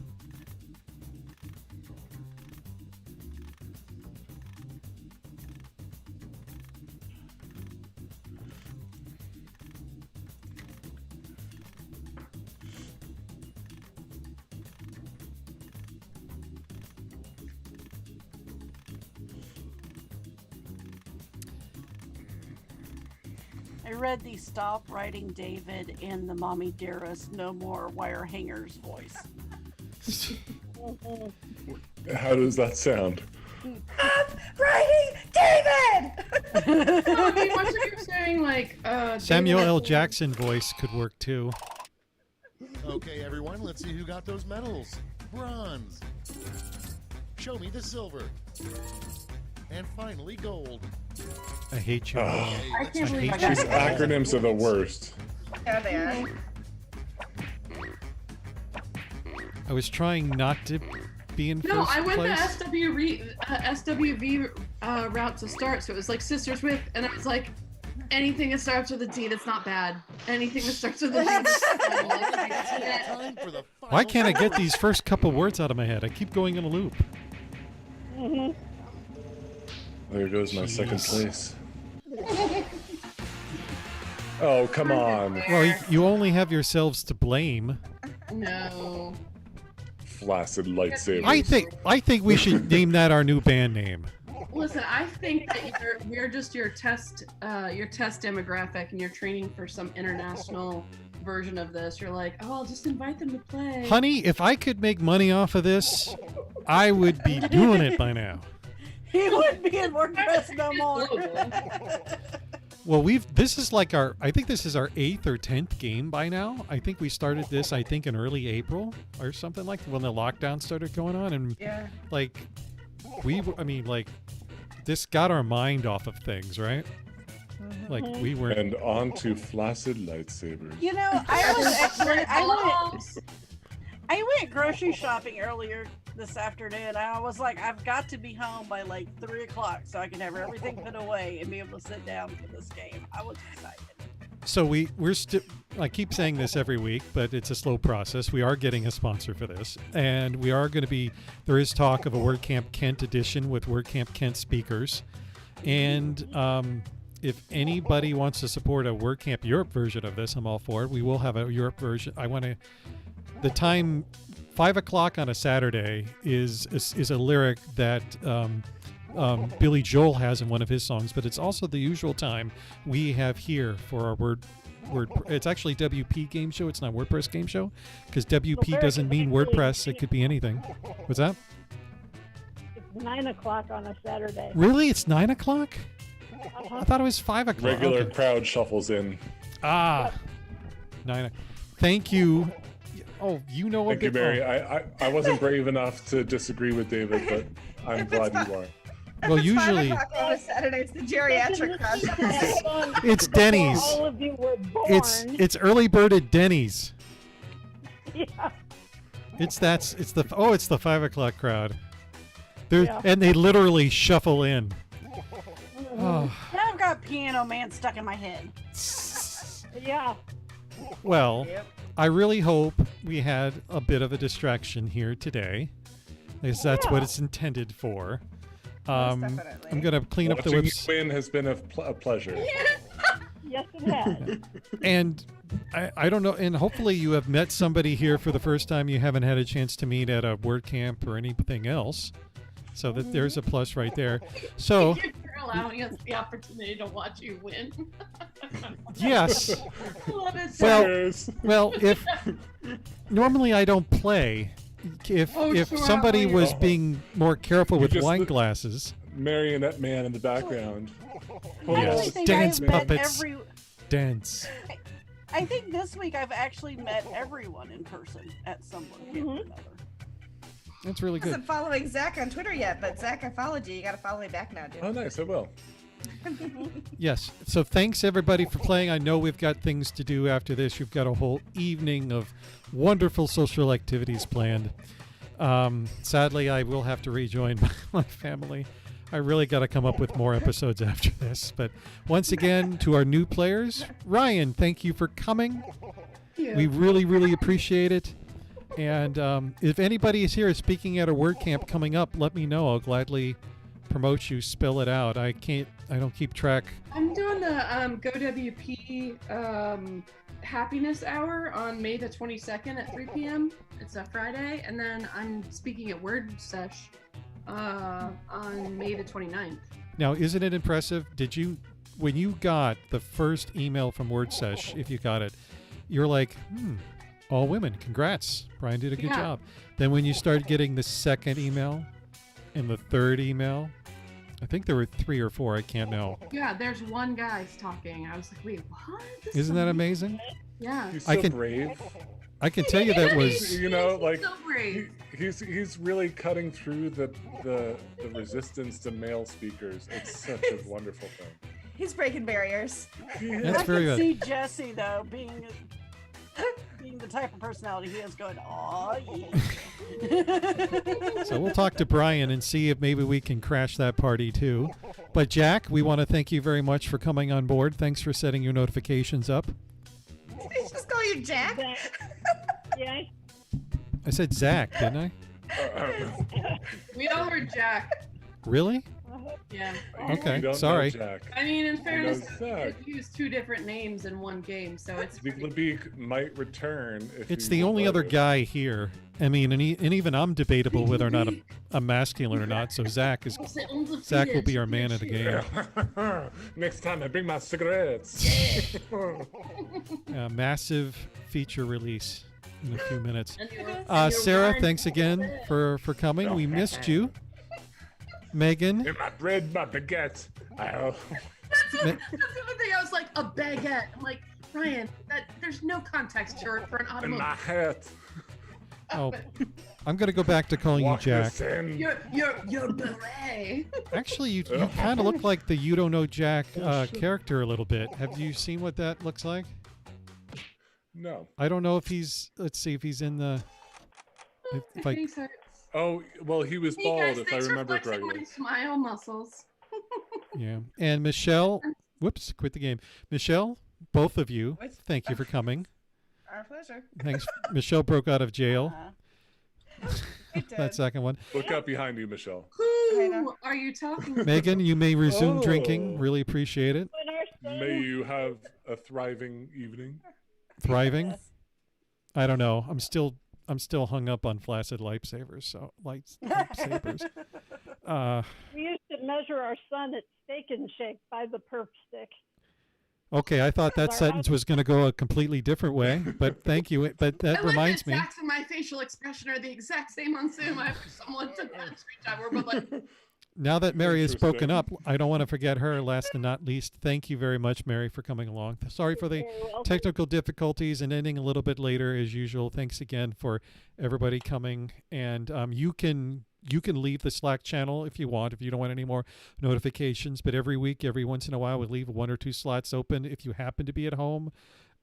C: I read the Stop Writing David and the Mommy Dearest No More Wire Hangers voice.
E: How does that sound?
F: Stop writing David!
I: So, I mean, what you're saying, like,
A: Samuel
I: David-
A: L. Jackson voice could work too.
J: Okay, everyone, let's see who got those medals. Bronze. Show me the silver. And finally, gold.
A: I hate you.
E: Oh.
J: Okay,
C: I
J: let's
C: can't
J: see
C: believe I
J: who
C: got
E: These
C: it.
J: got those
E: acronyms are the worst.
F: There they are.
A: I was trying not to be in
I: No,
A: first
I: I went
A: place.
I: the SWV route to start, so it was like Sisters with, and I was like, anything that starts with a D that's not bad. Anything that starts with a D that's not bad.
J: Time for the
A: Why
J: final
A: can't I get
J: medals.
A: these first couple words out of my head? I keep going in a loop.
E: There goes my second
A: Jeez.
E: place. Oh, come on.
A: Well, you only have yourselves to blame.
I: No.
E: Flaccid lightsabers.
A: I think we should name that our new band name.
I: Listen, I think that we're just your test demographic, and you're training for some international version of this. You're like, oh, I'll just invite them to play.
A: Honey, if I could make money off of this, I would be doing it by now.
C: He wouldn't be in WordPress no more.
A: Well, this is like I think this is our 8th or 10th game by now. I think we started this, in early April or something like that, when the lockdown started going on. And
F: Yeah.
A: like, this got our mind off of things, right? Like we weren't.
E: And on to flaccid lightsabers.
C: You know, I went grocery shopping earlier this afternoon. I was like, I've got to be home by like 3 o'clock so I can have everything put away and be able to sit down for this game. I was excited.
A: So we're still. I keep saying this every week, but it's a slow process. We are getting a sponsor for this, and we are going to be. There is talk of a WordCamp Kent edition with WordCamp Kent speakers, and if anybody wants to support a WordCamp Europe version of this, I'm all for it. We will have a Europe version. I want to. The time, 5 o'clock on a Saturday is a lyric that Billy Joel has in one of his songs, but it's also the usual time we have here for our word. It's actually WPGameShow. It's not WordPress Game Show, because WP doesn't mean WordPress. It could be anything. What's that?
G: It's 9 o'clock on a Saturday.
A: Really? It's 9 o'clock? I thought it was 5 o'clock.
E: Regular
A: Okay.
E: crowd shuffles in.
A: Ah, 9. Thank you. Oh, you know
E: Thank
A: a
E: you,
A: bit.
E: Mary. I wasn't brave enough to disagree with David, but I'm glad you are.
A: Well,
F: It's
A: usually
F: 5 o'clock on a Saturday. It's the geriatric crowd.
A: it's Denny's.
G: All of you were born.
A: It's early bird at Denny's.
G: Yeah.
A: It's the 5 o'clock crowd.
G: Yeah.
A: And they literally shuffle in. Oh,
C: Now I've got Piano Man stuck in my head.
G: Yeah.
A: well,
F: Yep.
A: I really hope we had a bit of a distraction here today, because that's what it's intended for.
F: Most definitely.
A: I'm gonna clean up the
E: Watching you
A: website.
E: win has been a pleasure.
G: Yes, it has.
A: And I don't know, and hopefully you have met somebody here for the first time you haven't had a chance to meet at a WordCamp or anything else. So that there's a plus right there. So
I: Thank you for allowing us the opportunity to watch you win.
A: yes.
I: I love it so
A: Well, if normally I don't play. If
I: sure,
A: somebody was
E: Oh.
A: being more careful with
E: just
A: wine
E: look-
A: glasses.
E: Marionette man in the background.
C: I
A: Yes.
C: actually think
A: Dance
C: I've met
A: puppets.
C: every.
A: Dance.
C: I think this week I've actually met everyone in person at some point or another.
A: That's really
F: I
A: good.
F: wasn't following Zach on Twitter yet, but Zach, I followed you. You got to follow me back now, dude.
E: Oh, nice. I will.
A: Yes. So thanks everybody for playing. I know we've got things to do after this. You've got a whole evening of wonderful social activities planned. Sadly, I will have to rejoin my family. I really got to come up with more episodes after this. But once again, to our new players, Ryan, thank you for coming. We really, really appreciate it. And if anybody is here speaking at a WordCamp coming up, let me know. I'll gladly promote you, spell it out. I don't keep track.
I: I'm doing the GoWP Happiness Hour on May the 22nd at 3 p.m. It's a Friday, and then I'm speaking at WordSesh on May the 29th.
A: Now, isn't it impressive? When you got the first email from WordSesh, if you got it, you're like, all women. Congrats. Brian did a good job. Then when you started getting the second email and the third email, I think there were 3 or 4. I can't know.
I: Yeah, there's one guy talking. I was like, wait, what?
A: Isn't that amazing?
I: Yeah.
E: He's so brave.
A: I can tell you that was.
E: You know, like
I: so brave.
E: he's really cutting through the resistance to male speakers. It's such a wonderful thing.
F: He's breaking barriers.
A: That's
C: I
A: very
C: can
A: good.
C: see Jesse though being the type of personality he is, going, "Oh yeah."
A: So we'll talk to Brian and see if maybe we can crash that party too. But Jack, we want to thank you very much for coming on board. Thanks for setting your notifications up.
F: Did he just call you Jack?
G: Yeah.
A: I said Zach, didn't I?
I: We all heard Jack.
A: Really?
I: Yeah.
A: Okay,
E: You don't know
A: sorry.
E: Jack.
I: I mean, in fairness,
E: Zach.
I: they used 2 different names in one game, so it's.
E: Zieglerbeak might return if
A: It's
E: you
A: the only other
E: voted.
A: guy here. I mean, and even I'm debatable whether or not I'm masculine or not. So Zach will be our man of the game.
E: Next time I bring my cigarettes.
A: Massive feature release in a few minutes.
I: And you're
A: Sarah,
I: wearing-
A: thanks again for coming. We missed you. Megan,
E: In my bread, my baguette.
I: That's the other thing. I was like, a baguette. I'm like, Ryan, there's no context for an
E: In
I: automobile.
E: my hat.
A: oh, I'm gonna go back to calling you
E: Walk
A: Jack.
E: this in.
I: Your beret.
A: Actually, you kind of look like the You Don't Know Jack character a little bit. Have you seen what that looks like?
E: No.
A: I don't know if he's. Let's see if he's in the. If I,
I: Thanks,
E: Oh, well, he was
I: Hey
E: bald,
I: guys,
E: if I
I: thanks for
E: remember
I: flexing
E: correctly.
I: my smile muscles.
A: yeah. And Michelle, whoops, quit the game. Michelle, both of you, thank you for coming.
F: Our pleasure.
A: Thanks. Michelle broke out of jail.
F: It did.
A: That second one.
E: Look up behind you, Michelle.
I: Who are you talking to?
A: Megan, you may resume
E: Oh.
A: drinking. Really appreciate it.
E: May you have a thriving evening.
A: Thriving. I don't know. I'm still hung up on flaccid lifesavers. So lifesavers.
G: We used to measure our sun at Steak and Shake by the perp stick.
A: Okay, I thought that sentence was going to go a completely different way, but thank you. But that reminds me.
I: Zach's and my facial expression are the exact same on Zoom. I have someone took that screenshot. We're both like,
A: Now that Mary has spoken
E: Interesting.
A: up, I don't want to forget her. Last and not least, thank you very much, Mary, for coming along. Sorry for the technical difficulties and ending a little bit later as usual. Thanks again for everybody coming. And you can leave the Slack channel if you want, if you don't want any more notifications. But every week, every once in a while, we leave 1 or 2 slots open. If you happen to be at home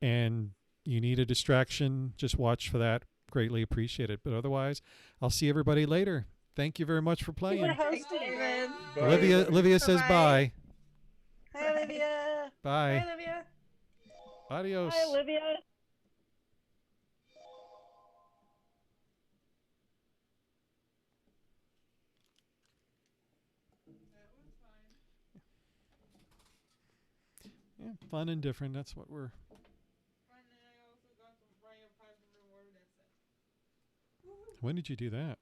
A: and you need a distraction, just watch for that. Greatly appreciate it. But otherwise, I'll see everybody later. Thank you very much for playing.
F: David.
A: Olivia says bye.
C: Hey, Olivia.
A: Bye.
F: Hi, Olivia.
A: Adios.
G: Hi, Olivia.
A: Yeah. Fun and different. That's what we're. When did you do that?